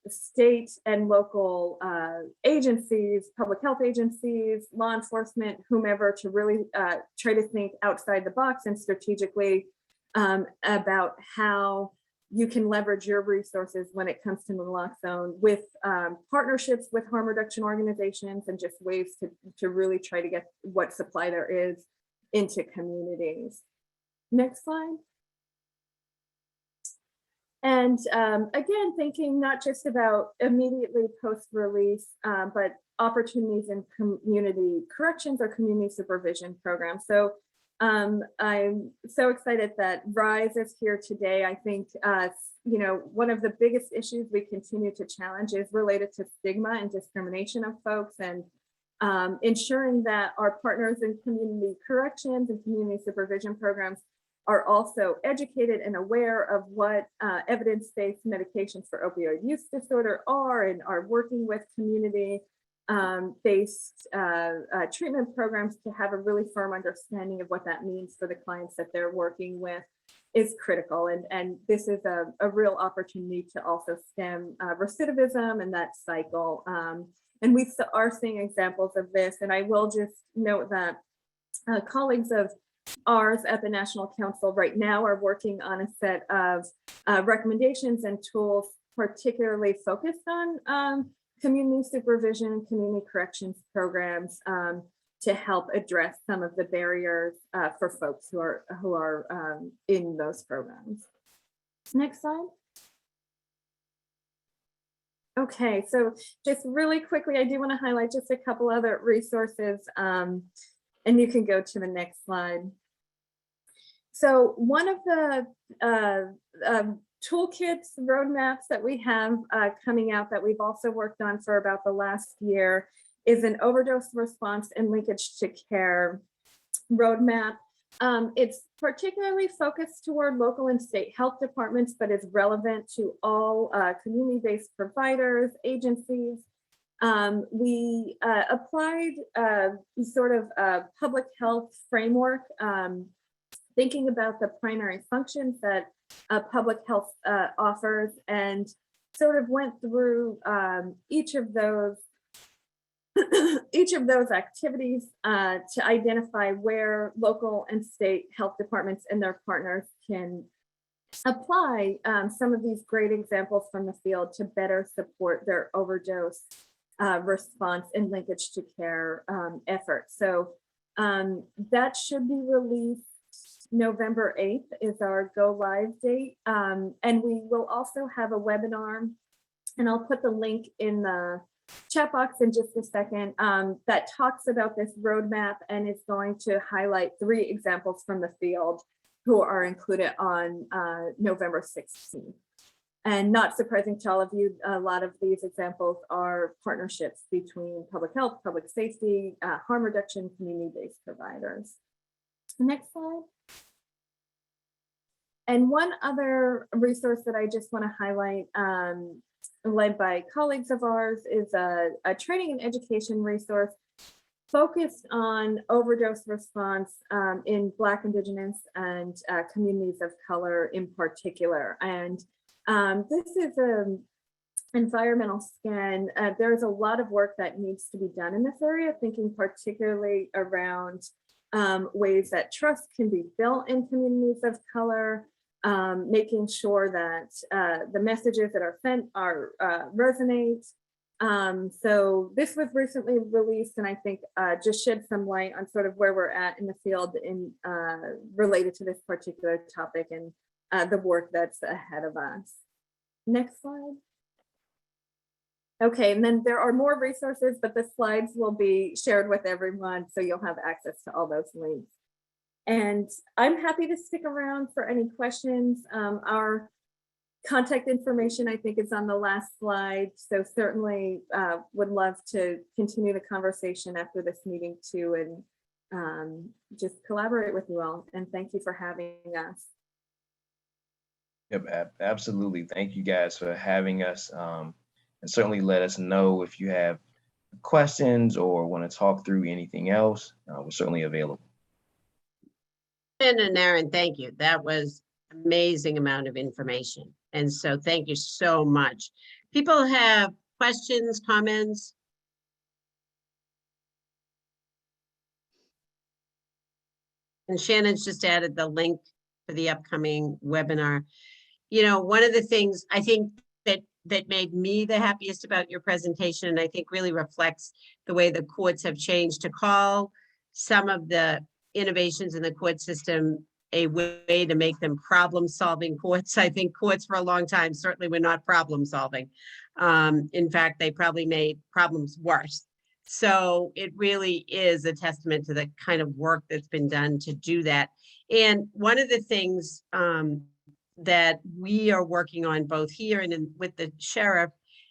state and local agencies, public health agencies, law enforcement, whomever, to really try to think outside the box and strategically about how you can leverage your resources when it comes to naloxone with partnerships with harm reduction organizations and just ways to really try to get what supply there is into communities. Next slide. And again, thinking not just about immediately post-release, but opportunities in community corrections or community supervision programs. So I'm so excited that RISE is here today. I think, one of the biggest issues we continue to challenge is related to stigma and discrimination of folks, and ensuring that our partners in community corrections and community supervision programs are also educated and aware of what evidence-based medications for opioid use disorder are, and are working with community based treatment programs to have a really firm understanding of what that means for the clients that they're working with is critical. And this is a real opportunity to also stem recidivism and that cycle. And we are seeing examples of this. And I will just note that colleagues of ours at the National Council right now are working on a set of recommendations and tools particularly focused on community supervision, community corrections programs to help address some of the barriers for folks who are in those programs. Next slide. Okay, so just really quickly, I do want to highlight just a couple other resources, and you can go to the next slide. So one of the toolkits, roadmaps that we have coming out that we've also worked on for about the last year is an overdose response and linkage to care roadmap. It's particularly focused toward local and state health departments, but is relevant to all community-based providers, agencies. We applied sort of a public health framework, thinking about the primary functions that public health offers, and sort of went through each of those activities to identify where local and state health departments and their partners can apply some of these great examples from the field to better support their overdose response and linkage to care efforts. So that should be released November 8th is our go live date. And we will also have a webinar, and I'll put the link in the chat box in just a second, that talks about this roadmap and is going to highlight 3 examples from the field who are included on November 16th. And not surprising to all of you, a lot of these examples are partnerships between public health, public safety, harm reduction, community-based providers. Next slide. And one other resource that I just want to highlight, led by colleagues of ours, is a training and education resource focused on overdose response in Black, Indigenous, and communities of color in particular. And this is an environmental scan. There's a lot of work that needs to be done in this area, thinking particularly around ways that trust can be built in communities of color, making sure that the messages that are sent are resonate. So this was recently released, and I think just shed some light on sort of where we're at in the field in related to this particular topic and the work that's ahead of us. Next slide. Okay, and then there are more resources, but the slides will be shared with everyone, so you'll have access to all those links. And I'm happy to stick around for any questions. Our contact information, I think, is on the last slide. So certainly would love to continue the conversation after this meeting too, and just collaborate with you all. And thank you for having us. Yep, absolutely. Thank you guys for having us. And certainly let us know if you have questions or want to talk through anything else. We're certainly available. And Aaron, thank you. That was amazing amount of information. And so thank you so much. People have questions, comments? And Shannon's just added the link for the upcoming webinar. You know, one of the things I think that made me the happiest about your presentation, and I think really reflects the way the courts have changed, to call some of the innovations in the court system a way to make them problem-solving courts. I think courts for a long time certainly were not problem-solving. In fact, they probably made problems worse. So it really is a testament to the kind of work that's been done to do that. And one of the things that we are working on both here and with the sheriff,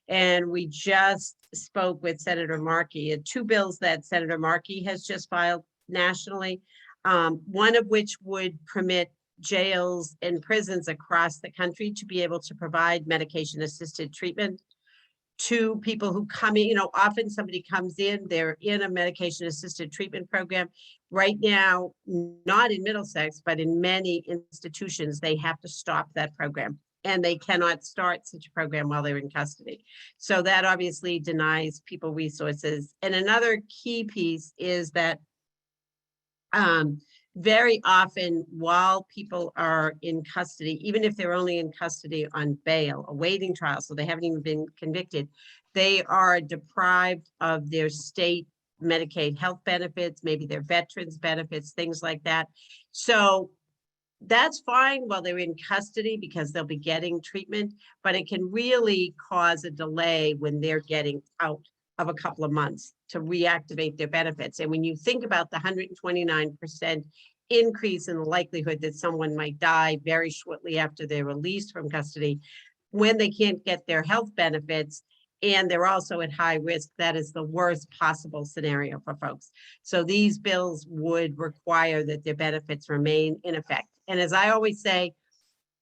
and we just spoke with Senator Markey, 2 bills that Senator Markey has just filed nationally, one of which would permit jails and prisons across the country to be able to provide medication-assisted treatment to people who come in. You know, often somebody comes in, they're in a medication-assisted treatment program. Right now, not in Middlesex, but in many institutions, they have to stop that program, and they cannot start such a program while they're in custody. So that obviously denies people resources. And another key piece is that very often while people are in custody, even if they're only in custody on bail, awaiting trial, so they haven't even been convicted, they are deprived of their state Medicaid health benefits, maybe their veterans benefits, things like that. So that's fine while they're in custody because they'll be getting treatment, but it can really cause a delay when they're getting out of a couple of months to reactivate their benefits. And when you think about the 129% increase in the likelihood that someone might die very shortly after they're released from custody, when they can't get their health benefits, and they're also at high risk, that is the worst possible scenario for folks. So these bills would require that their benefits remain in effect. And as I always say,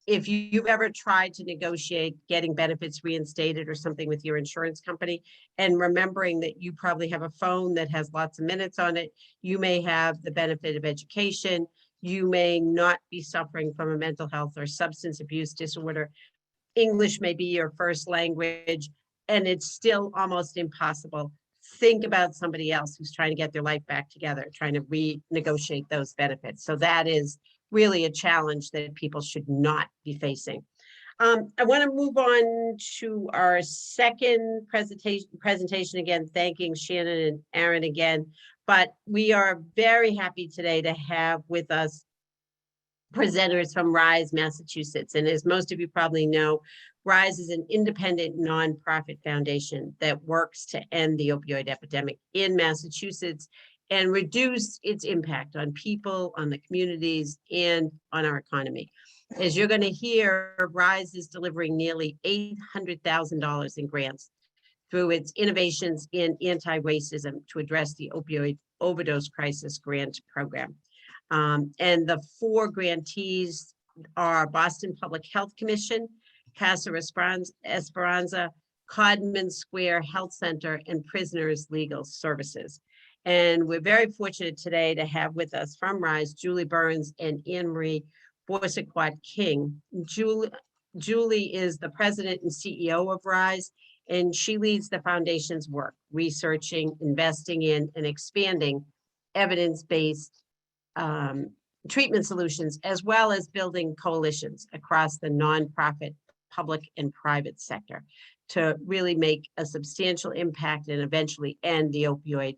if you've ever tried to negotiate getting benefits reinstated or something with your insurance company, and remembering that you probably have a phone that has lots of minutes on it, you may have the benefit of education, you may not be suffering from a mental health or substance abuse disorder, English may be your first language, and it's still almost impossible. Think about somebody else who's trying to get their life back together, trying to renegotiate those benefits. So that is really a challenge that people should not be facing. I want to move on to our second presentation again, thanking Shannon and Aaron again, but we are very happy today to have with us presenters from RISE, Massachusetts. And as most of you probably know, RISE is an independent nonprofit foundation that works to end the opioid epidemic in Massachusetts and reduce its impact on people, on the communities, and on our economy. As you're going to hear, RISE is delivering nearly $800,000 in grants through its innovations in anti-racism to address the opioid overdose crisis grant program. And the 4 grantees are Boston Public Health Commission, Casa Esperanza, Codman Square Health Center, and Prisoners Legal Services. And we're very fortunate today to have with us from RISE, Julie Burns and Anne Marie Borsiquat King. Julie is the president and CEO of RISE, and she leads the foundation's work, researching, investing in, and expanding evidence-based treatment solutions, as well as building coalitions across the nonprofit, public, and private sector to really make a substantial impact and eventually end the opioid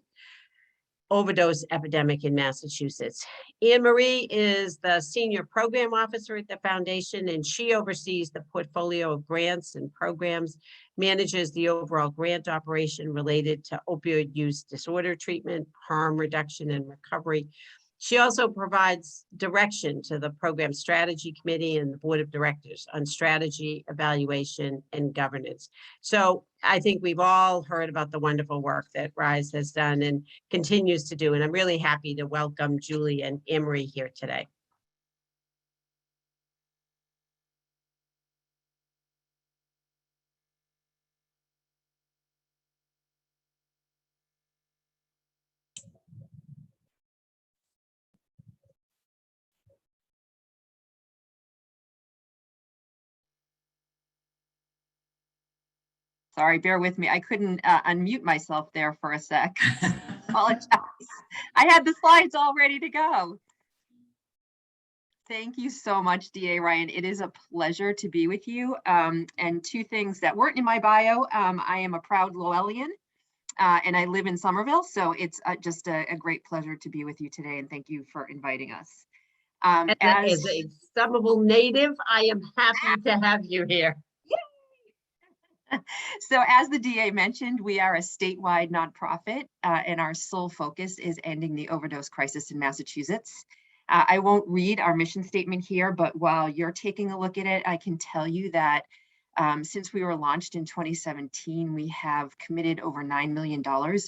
overdose epidemic in Massachusetts. Anne Marie is the senior program officer at the foundation, and she oversees the portfolio of grants and programs, manages the overall grant operation related to opioid use disorder treatment, harm reduction, and recovery. She also provides direction to the program strategy committee and the board of directors on strategy, evaluation, and governance. So I think we've all heard about the wonderful work that RISE has done and continues to do. And I'm really happy to welcome Julie and Anne Marie here today. Sorry, bear with me. I couldn't unmute myself there for a sec. Apologize. I had the slides all ready to go. Thank you so much, DA Ryan. It is a pleasure to be with you. And two things that weren't in my bio. I am a proud Lowellian and I live in Somerville. So it's just a great pleasure to be with you today. And thank you for inviting us. As a Somerville native, I am happy to have you here. So as the DA mentioned, we are a statewide nonprofit and our sole focus is ending the overdose crisis in Massachusetts. I won't read our mission statement here, but while you're taking a look at it, I can tell you that since we were launched in 2017, we have committed over $9 million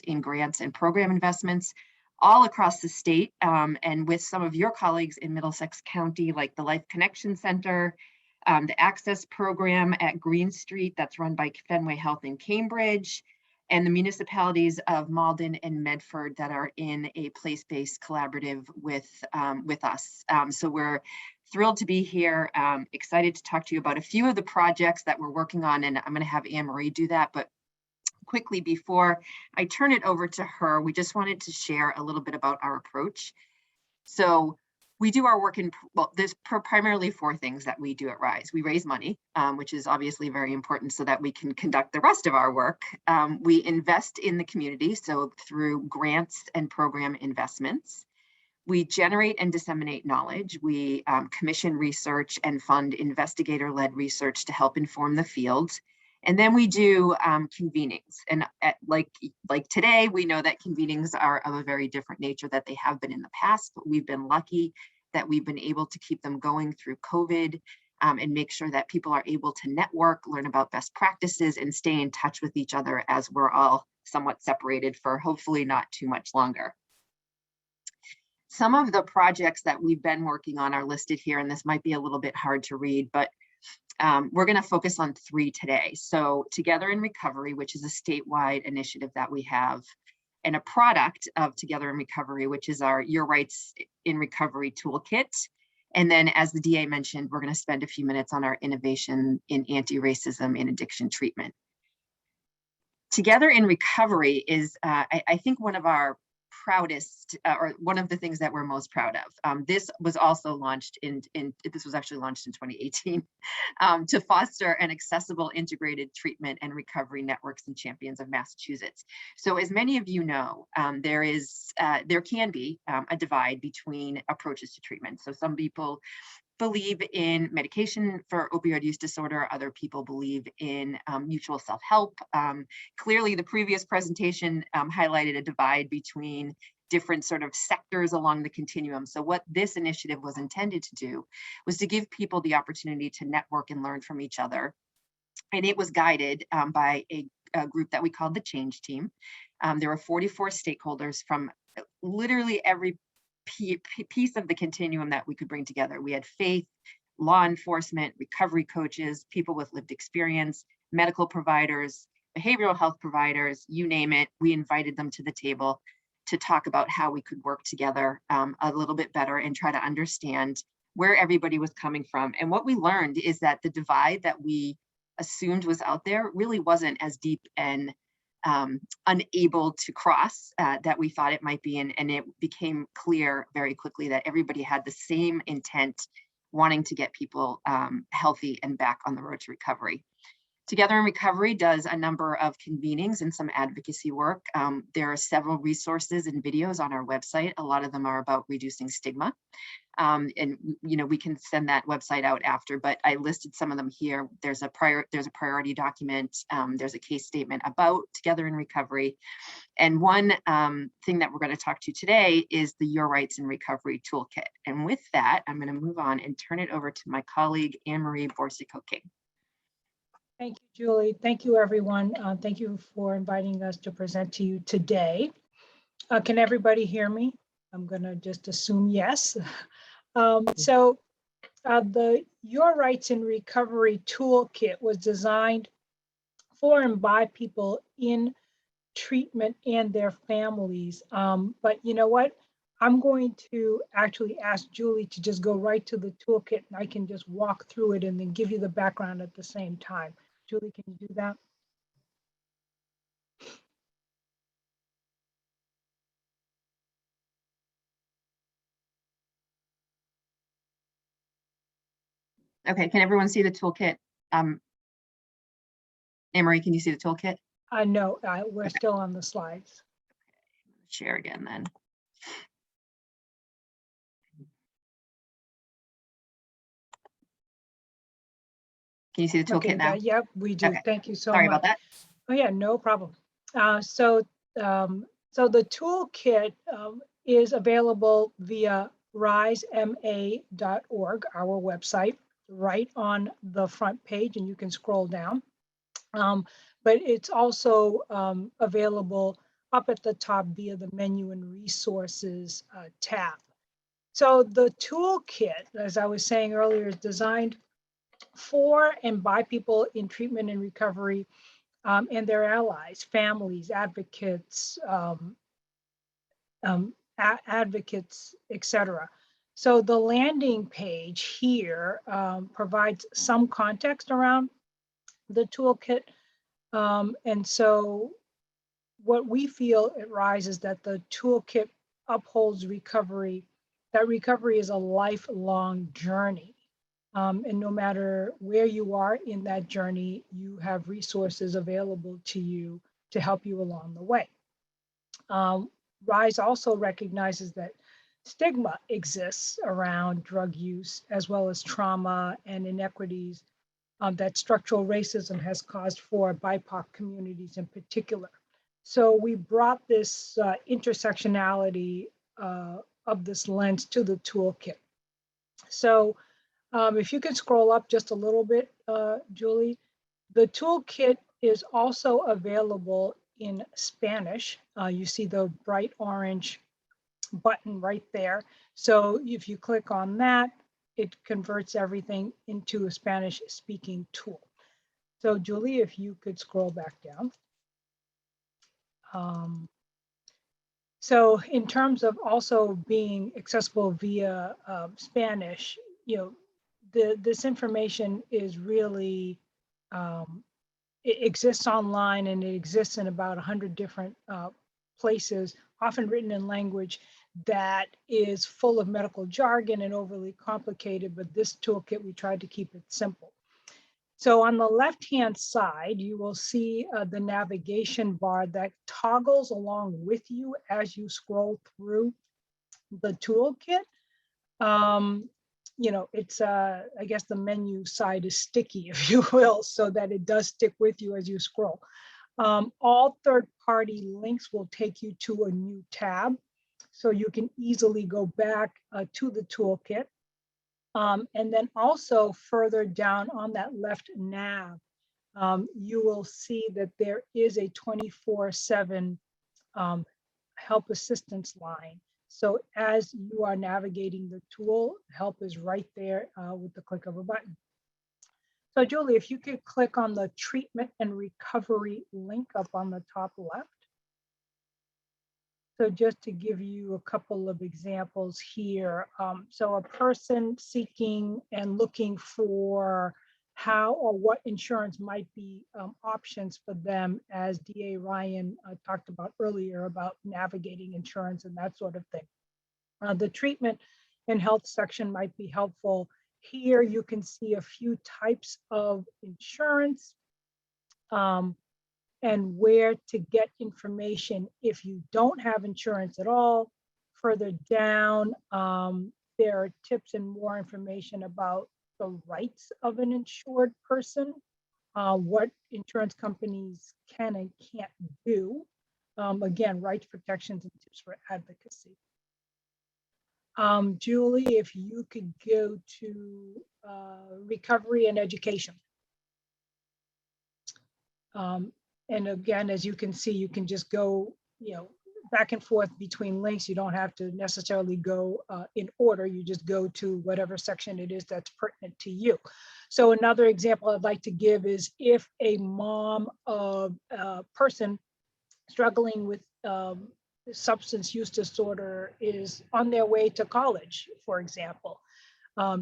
in grants and program investments all across the state, and with some of your colleagues in Middlesex County, like the Life Connection Center, the Access Program at Green Street that's run by Fenway Health in Cambridge, and the municipalities of Malden and Medford that are in a place-based collaborative with us. So we're thrilled to be here, excited to talk to you about a few of the projects that we're working on, and I'm going to have Anne Marie do that. But quickly, before I turn it over to her, we just wanted to share a little bit about our approach. So we do our work in, well, there's primarily four things that we do at RISE. We raise money, which is obviously very important so that we can conduct the rest of our work. We invest in the community, so through grants and program investments. We generate and disseminate knowledge. We commission research and fund investigator-led research to help inform the field. And then we do convenings. And like today, we know that convenings are of a very different nature that they have been in the past, but we've been lucky that we've been able to keep them going through COVID and make sure that people are able to network, learn about best practices, and stay in touch with each other as we're all somewhat separated for hopefully not too much longer. Some of the projects that we've been working on are listed here, and this might be a little bit hard to read, but we're going to focus on three today. So Together in Recovery, which is a statewide initiative that we have, and a product of Together in Recovery, which is our Your Rights in Recovery Toolkit. And then, as the DA mentioned, we're going to spend a few minutes on our innovation in anti-racism and addiction treatment. Together in Recovery is, I think, one of our proudest, or one of the things that we're most proud of. This was also launched this was actually launched in 2018 to foster an accessible integrated treatment and recovery networks and champions of Massachusetts. So as many of you know, there can be a divide between approaches to treatment. So some people believe in medication for opioid use disorder. Other people believe in mutual self-help. Clearly, the previous presentation highlighted a divide between different sort of sectors along the continuum. So what this initiative was intended to do was to give people the opportunity to network and learn from each other. And it was guided by a group that we called the Change Team. There were 44 stakeholders from literally every piece of the continuum that we could bring together. We had faith, law enforcement, recovery coaches, people with lived experience, medical providers, behavioral health providers, you name it. We invited them to the table to talk about how we could work together a little bit better and try to understand where everybody was coming from. And what we learned is that the divide that we assumed was out there really wasn't as deep and unable to cross that we thought it might be. And it became clear very quickly that everybody had the same intent, wanting to get people healthy and back on the road to recovery. Together in Recovery does a number of convenings and some advocacy work. There are several resources and videos on our website. A lot of them are about reducing stigma. And we can send that website out after, but I listed some of them here. There's a priority document. There's a case statement about Together in Recovery. And one thing that we're going to talk to today is the Your Rights in Recovery Toolkit. And with that, I'm going to move on and turn it over to my colleague, Anne-Marie Borsico-King. Thank you, Julie. Thank you, everyone. Thank you for inviting us to present to you today. Can everybody hear me? I'm going to just assume yes. The Your Rights in Recovery Toolkit was designed for and by people in treatment and their families. But you know what? I'm going to actually ask Julie to just go right to the toolkit, and I can just walk through it and then give you the background at the same time. Julie, can you do that? Okay, can everyone see the toolkit? Anne-Marie, can you see the toolkit? No, we're still on the slides. Share again then. Can you see the toolkit Okay, now? Yep, we do. Okay. Thank you so Sorry much. about that. Oh yeah, no problem. So the toolkit is available via risema.org, our website, right on the front page, and you can scroll down. But it's also available up at the top via the menu and resources tab. So the toolkit, as I was saying earlier, is designed for and by people in treatment and recovery and their allies, families, advocates, etc. So the landing page here provides some context around the toolkit. And so what we feel at RISE is that the toolkit upholds recovery, that recovery is a lifelong journey. And no matter where you are in that journey, you have resources available to you to help you along the way. RISE also recognizes that stigma exists around drug use, as well as trauma and inequities that structural racism has caused for BIPOC communities in particular. So we brought this intersectionality of this lens to the toolkit. So if you can scroll up just a little bit, Julie, the toolkit is also available in Spanish. You see the bright orange button right there. So if you click on that, it converts everything into a Spanish speaking tool. So Julie, if you could scroll back down. So in terms of also being accessible via Spanish, this information is really, it exists online, and it exists in about 100 different places, often written in language that is full of medical jargon and overly complicated, but this toolkit, we tried to keep it simple. So on the left-hand side, you will see the navigation bar that toggles along with you as you scroll through the toolkit. It's, I guess the menu side is sticky, if you will, so that it does stick with you as you scroll. All third-party links will take you to a new tab, so you can easily go back to the toolkit. And then also further down on that left nav, you will see that there is a 24/7 help assistance line. So as you are navigating the tool, help is right there with the click of a button. So Julie, if you could click on the treatment and recovery link up on the top left. So just to give you a couple of examples here. So a person seeking and looking for how or what insurance might be options for them, as DA Ryan talked about earlier about navigating insurance and that sort of thing. The treatment and health section might be helpful. Here you can see a few types of insurance. And where to get information if you don't have insurance at all. Further down, there are tips and more information about the rights of an insured person, what insurance companies can and can't do. Again, rights, protections, and tips for advocacy. Julie, if you could go to recovery and education. And again, as you can see, you can just go, back and forth between links. You don't have to necessarily go in order. You just go to whatever section it is that's pertinent to you. So another example I'd like to give is if a mom of a person struggling with substance use disorder is on their way to college, for example,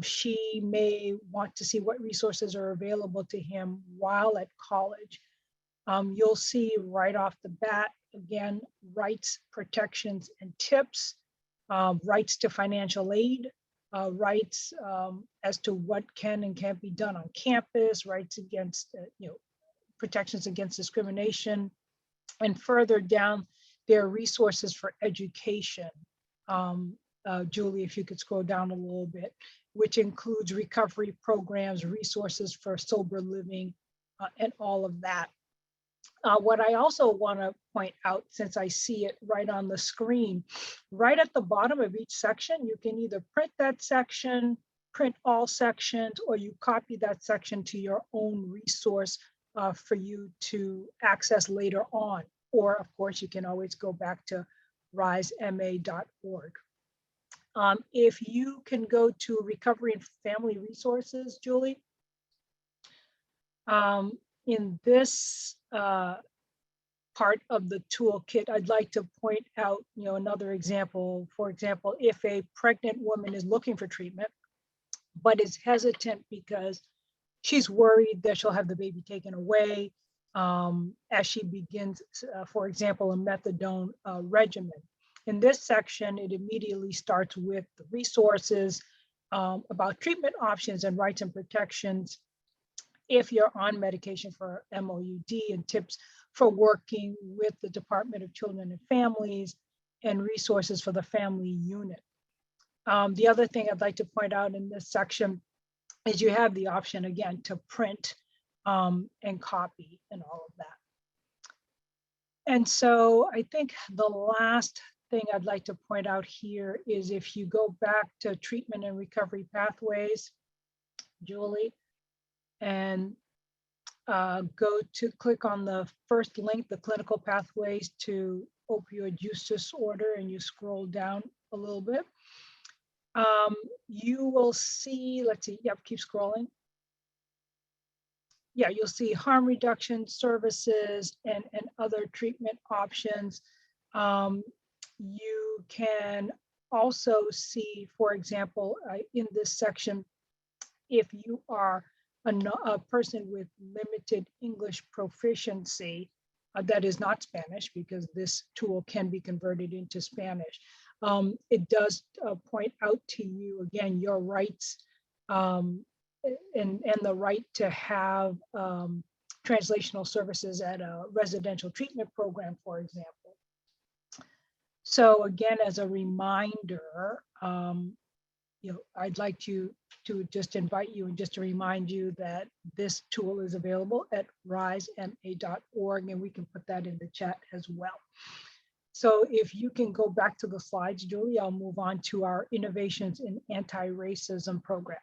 she may want to see what resources are available to him while at college. You'll see right off the bat, again, rights, protections, and tips, rights to financial aid, rights as to what can and can't be done on campus, rights against, protections against discrimination. And further down, there are resources for education. Julie, if you could scroll down a little bit, which includes recovery programs, resources for sober living, and all of that. What I also want to point out, since I see it right on the screen, right at the bottom of each section, you can either print that section, print all sections, or you copy that section to your own resource for you to access later on. Or of course, you can always go back to risema.org. If you can go to recovery and family resources, Julie, in this part of the toolkit, I'd like to point out, another example. For example, if a pregnant woman is looking for treatment, but is hesitant because she's worried that she'll have the baby taken away as she begins, for example, a methadone regimen. In this section, it immediately starts with the resources about treatment options and rights and protections if you're on medication for MOUD, and tips for working with the Department of Children and Families, and resources for the family unit. The other thing I'd like to point out in this section is you have the option, again, to print and copy and all of that. And so I think the last thing I'd like to point out here is if you go back to treatment and recovery pathways, Julie, and go to click on the first link, the clinical pathways to opioid use disorder, and you scroll down a little bit. You will see, let's see, yep, keep scrolling. Yeah, you'll see harm reduction services and other treatment options. You can also see, for example, in this section, if you are a person with limited English proficiency, that is not Spanish, because this tool can be converted into Spanish. It does point out to you, again, your rights and the right to have translational services at a residential treatment program, for example. So again, as a reminder, I'd like to just invite you and just to remind you that this tool is available at risema.org, and we can put that in the chat as well. So if you can go back to the slides, Julie, I'll move on to our Innovations in Anti-Racism program.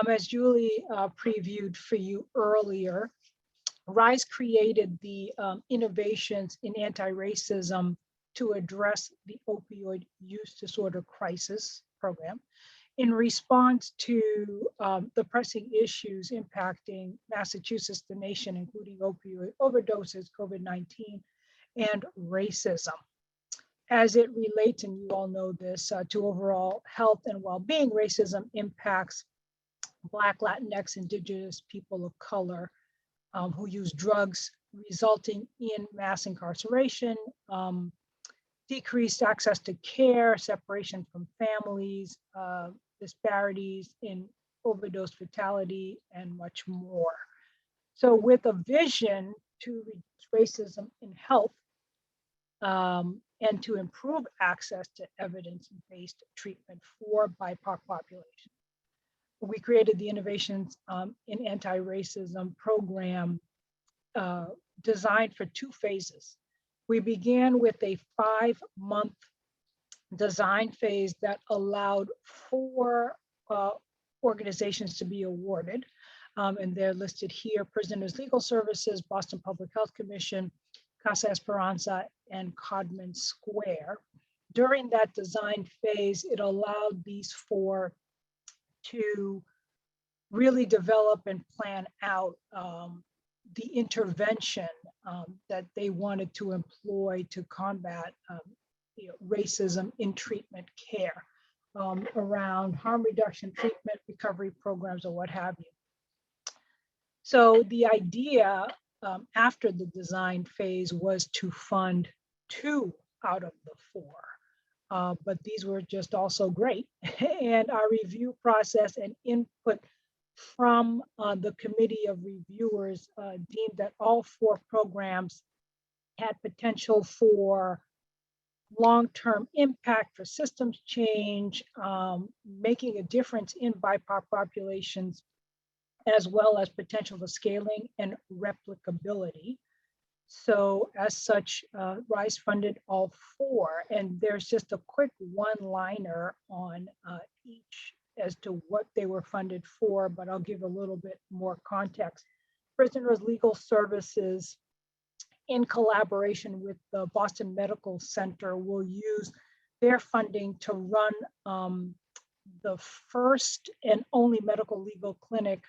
As Julie previewed for you earlier, RISE created the Innovations in Anti-Racism to address the opioid use disorder crisis program in response to the pressing issues impacting Massachusetts, the nation, including opioid overdoses, COVID-19, and racism. As it relates, and you all know this, to overall health and well-being, racism impacts Black, Latinx, Indigenous people of color who use drugs, resulting in mass incarceration, decreased access to care, separation from families, disparities in overdose fatality, and much more. So with a vision to reduce racism in health and to improve access to evidence-based treatment for BIPOC populations, we created the Innovations in Anti-Racism program designed for 2 phases. We began with a 5-month design phase that allowed 4 organizations to be awarded, and they're listed here: Prisoners Legal Services, Boston Public Health Commission, Casa Esperanza, and Codman Square. During that design phase, it allowed these 4 to really develop and plan out the intervention that they wanted to employ to combat racism in treatment care, around harm reduction, treatment, recovery programs, or what have you. So the idea after the design phase was to fund 2 out of the 4. But these were just also great. And our review process and input from the committee of reviewers deemed that all 4 programs had potential for long-term impact, for systems change, making a difference in BIPOC populations, as well as potential for scaling and replicability. So as such, RISE funded all 4, and there's just a quick one-liner on each as to what they were funded for, but I'll give a little bit more context. Prisoners Legal Services, in collaboration with the Boston Medical Center, will use their funding to run the first and only medical legal clinic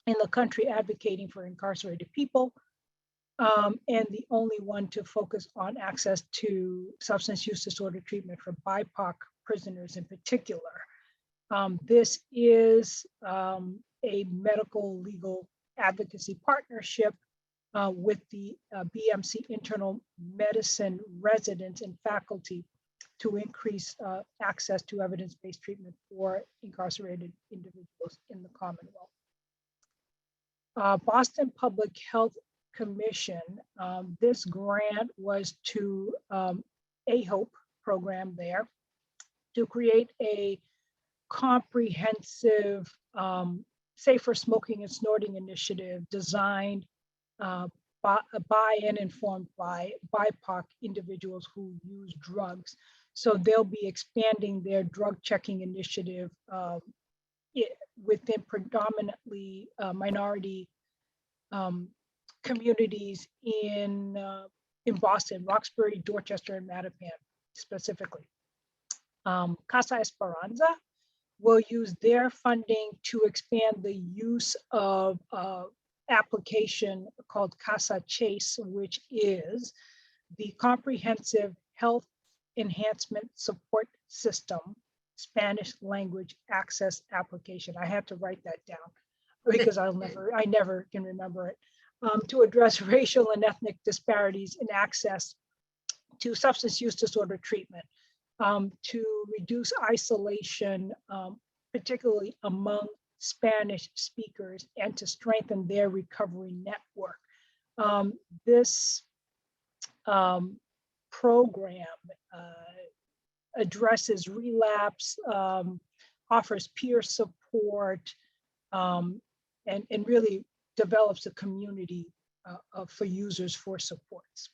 in the country advocating for incarcerated people, and the only one to focus on access to substance use disorder treatment for BIPOC prisoners in particular. This is a medical legal advocacy partnership with the BMC internal medicine residents and faculty to increase access to evidence-based treatment for incarcerated individuals in the Commonwealth. Boston Public Health Commission, this grant was to AHOPE program there to create a comprehensive safer smoking and snorting initiative designed by and informed by BIPOC individuals who use drugs. So they'll be expanding their drug checking initiative within predominantly minority communities in Boston, Roxbury, Dorchester, and Mattapan specifically. Casa Esperanza will use their funding to expand the use of application called Casa Chase, which is the Comprehensive Health Enhancement Support System Spanish language access application. I had to write that down because I never can remember it. To address racial and ethnic disparities in access to substance use disorder treatment, to reduce isolation, particularly among Spanish speakers, and to strengthen their recovery network. This program addresses relapse, offers peer support, and really develops a community for users for supports.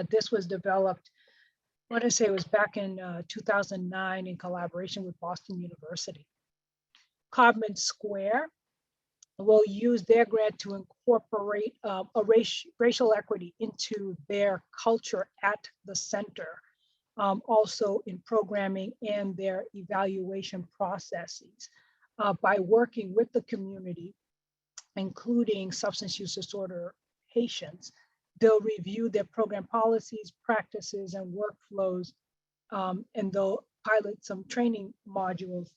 This was developed, I want to say it was back in 2009 in collaboration with Boston University. Codman Square will use their grant to incorporate racial equity into their culture at the center, also in programming and their evaluation processes. By working with the community, including substance use disorder patients, they'll review their program policies, practices, and workflows, and they'll pilot some training modules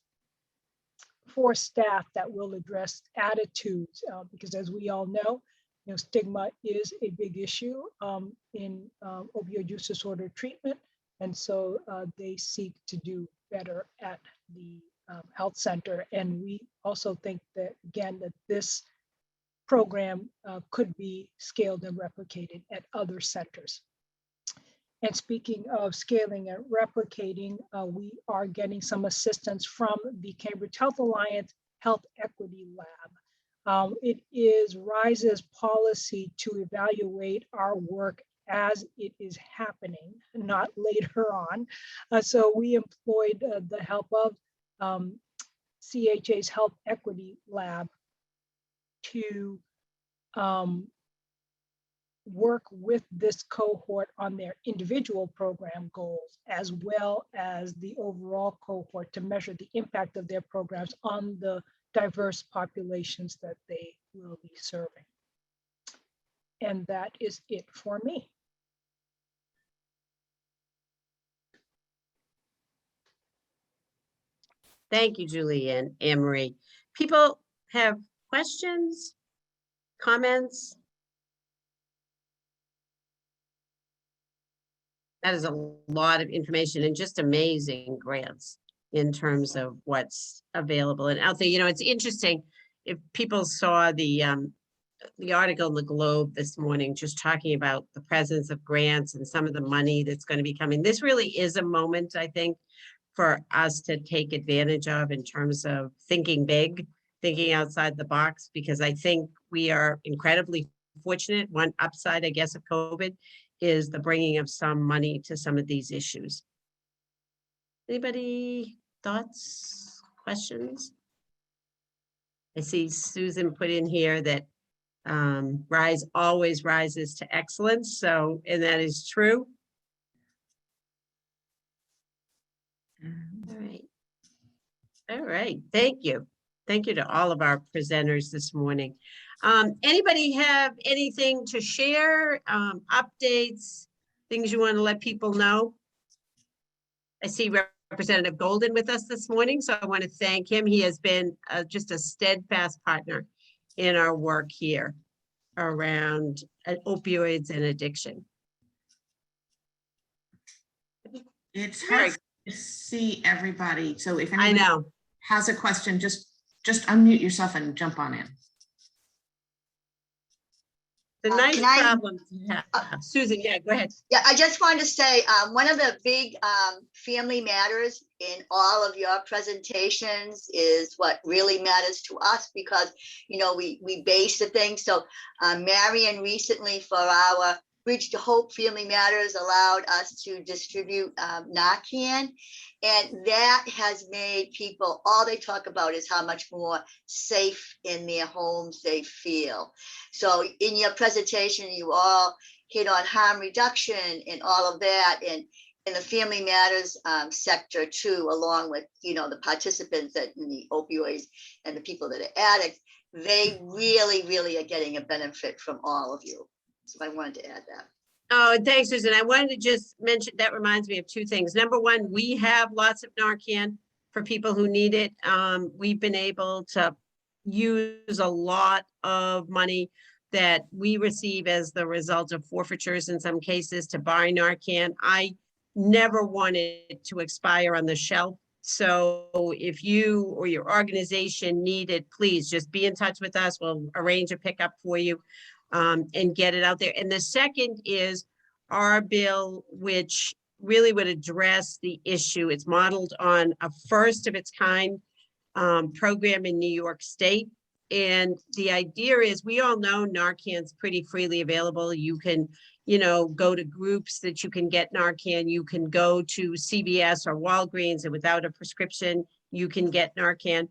for staff that will address attitudes, because as we all know, stigma is a big issue in opioid use disorder treatment. And so they seek to do better at the health center. And we also think that, again, that this program could be scaled and replicated at other centers. And speaking of scaling and replicating, we are getting some assistance from the Cambridge Health Alliance Health Equity Lab. It is RISE's policy to evaluate our work as it is happening, not later on. So we employed the help of CHA's Health Equity Lab to work with this cohort on their individual program goals, as well as the overall cohort, to measure the impact of their programs on the diverse populations that they will be serving. And that is it for me. Thank you, Julie and Anne Marie. People have questions, comments? That is a lot of information and just amazing grants in terms of what's available and out there. It's interesting, if people saw the article in the Globe this morning, just talking about the presence of grants and some of the money that's going to be coming. This really is a moment, I think, for us to take advantage of in terms of thinking big, thinking outside the box, because I think we are incredibly fortunate. One upside, I guess, of COVID is the bringing of some money to some of these issues. Anybody thoughts, questions? I see Susan put in here that RISE always rises to excellence. So, and that is true. All right. All right. Thank you. Thank you to all of our presenters this morning. Anybody have anything to share, updates, things you want to let people know? I see Representative Golden with us this morning, so I want to thank him. He has been just a steadfast partner in our work here around opioids and addiction. It's hard to see everybody, so if I anybody know. has a question, just unmute yourself and jump on in. The nice problem to have. Susan, yeah, go ahead. Yeah, I just wanted to say one of the big family matters in all of your presentations is what really matters to us, because we base the thing. So Marion recently, for our Bridge to Hope Family Matters, allowed us to distribute Narcan, and that has made people, all they talk about is how much more safe in their homes they feel. So in your presentation, you all hit on harm reduction and all of that, and in the Family Matters sector too, along with the participants that in the opioids and the people that are addicts, they really are getting a benefit from all of you. So I wanted to add that. Oh, thanks, Susan. I wanted to just mention, that reminds me of two things. Number one, we have lots of Narcan for people who need it. We've been able to use a lot of money that we receive as the result of forfeitures in some cases to buy Narcan. I never want it to expire on the shelf. So if you or your organization need it, please just be in touch with us. We'll arrange a pickup for you. And get it out there. And the second is our bill, which really would address the issue. It's modeled on a first of its kind program in New York State. And the idea is, we all know Narcan's pretty freely available. You can, go to groups that you can get Narcan. You can go to CVS or Walgreens, and without a prescription, you can get Narcan.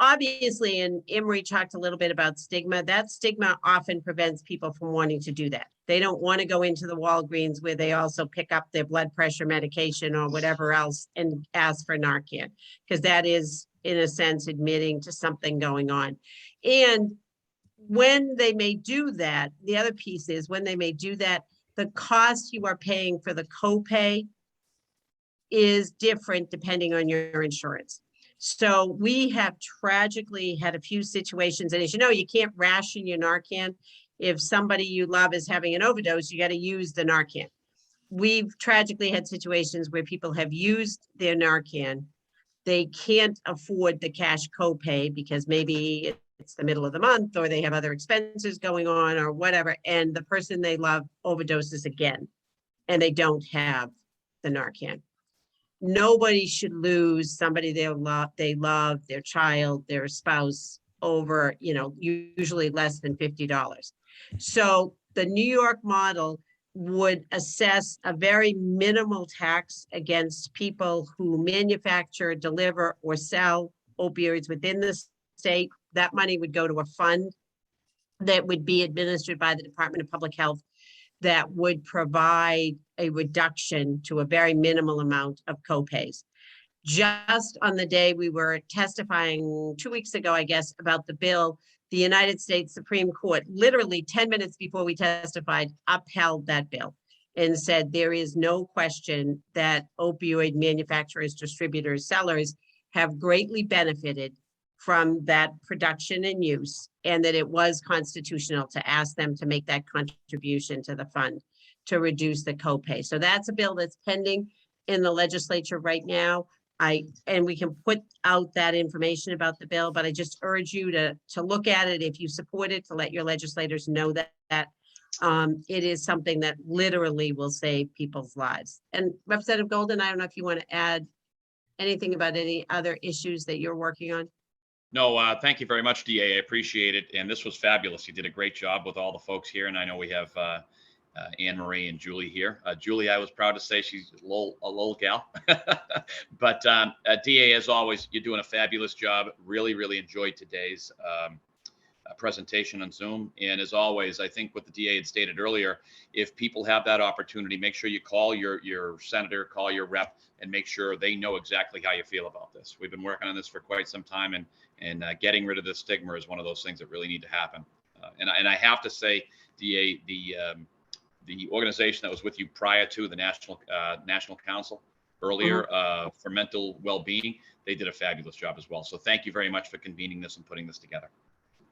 obviously, and Emery talked a little bit about stigma. That stigma often prevents people from wanting to do that. They don't want to go into the Walgreens where they also pick up their blood pressure medication or whatever else and ask for Narcan, because that is, in a sense, admitting to something going on. And when they may do that, the other piece is when they may do that, the cost you are paying for the copay is different depending on your insurance. So we have tragically had a few situations, and as you know, you can't ration your Narcan. If somebody you love is having an overdose, you got to use the Narcan. We've tragically had situations where people have used their Narcan. They can't afford the cash copay because maybe it's the middle of the month or they have other expenses going on or whatever, and the person they love overdoses again, and they don't have the Narcan. Nobody should lose somebody they love, their child, their spouse, over, usually less than $50. So the New York model would assess a very minimal tax against people who manufacture, deliver, or sell opioids within the state. That money would go to a fund that would be administered by the Department of Public Health that would provide a reduction to a very minimal amount of copays. Just on the day we were testifying 2 weeks ago, I guess, about the bill, the United States Supreme Court, literally 10 minutes before we testified, upheld that bill and said there is no question that opioid manufacturers, distributors, sellers have greatly benefited from that production and use, and that it was constitutional to ask them to make that contribution to the fund to reduce the copay. So that's a bill that's pending in the legislature right now. And we can put out that information about the bill, but I just urge you to look at it. If you support it, to let your legislators know that it is something that literally will save people's lives. And Representative Golden, I don't know if you want to add anything about any other issues that you're working on. No, thank you very much, DA. I appreciate it. And this was fabulous. You did a great job with all the folks here. And I know we have Anne Marie and Julie here. Julie, I was proud to say she's a little gal. But DA, as always, you're doing a fabulous job. Really, really enjoyed today's presentation on Zoom. And as always, I think what the DA had stated earlier, if people have that opportunity, make sure you call your senator, call your rep, and make sure they know exactly how you feel about this. We've been working on this for quite some time, and getting rid of the stigma is one of those things that really need to happen. And I have to say, DA, the organization that was with you prior to the National Council earlier for mental well-being, they did a fabulous job as well. So thank you very much for convening this and putting this together.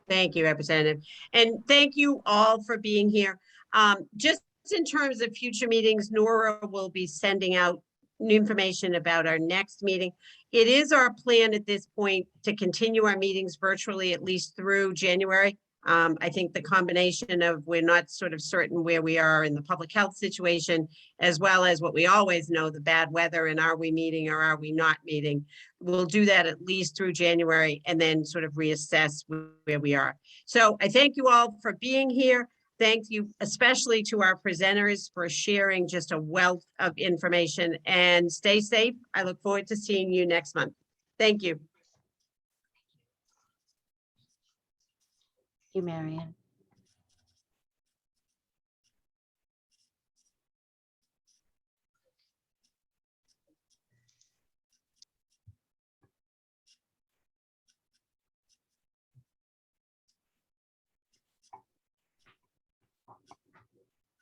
Thank you, Representative. And thank you all for being here. Just in terms of future meetings, Nora will be sending out new information about our next meeting. It is our plan at this point to continue our meetings virtually at least through January. I think the combination of we're not sort of certain where we are in the public health situation, as well as what we always know, the bad weather and are we meeting or are we not meeting. We'll do that at least through January and then sort of reassess where we are. So I thank you all for being here. Thank you especially to our presenters for sharing just a wealth of information, and stay safe. I look forward to seeing you next month. Thank you. Thank you, Marion.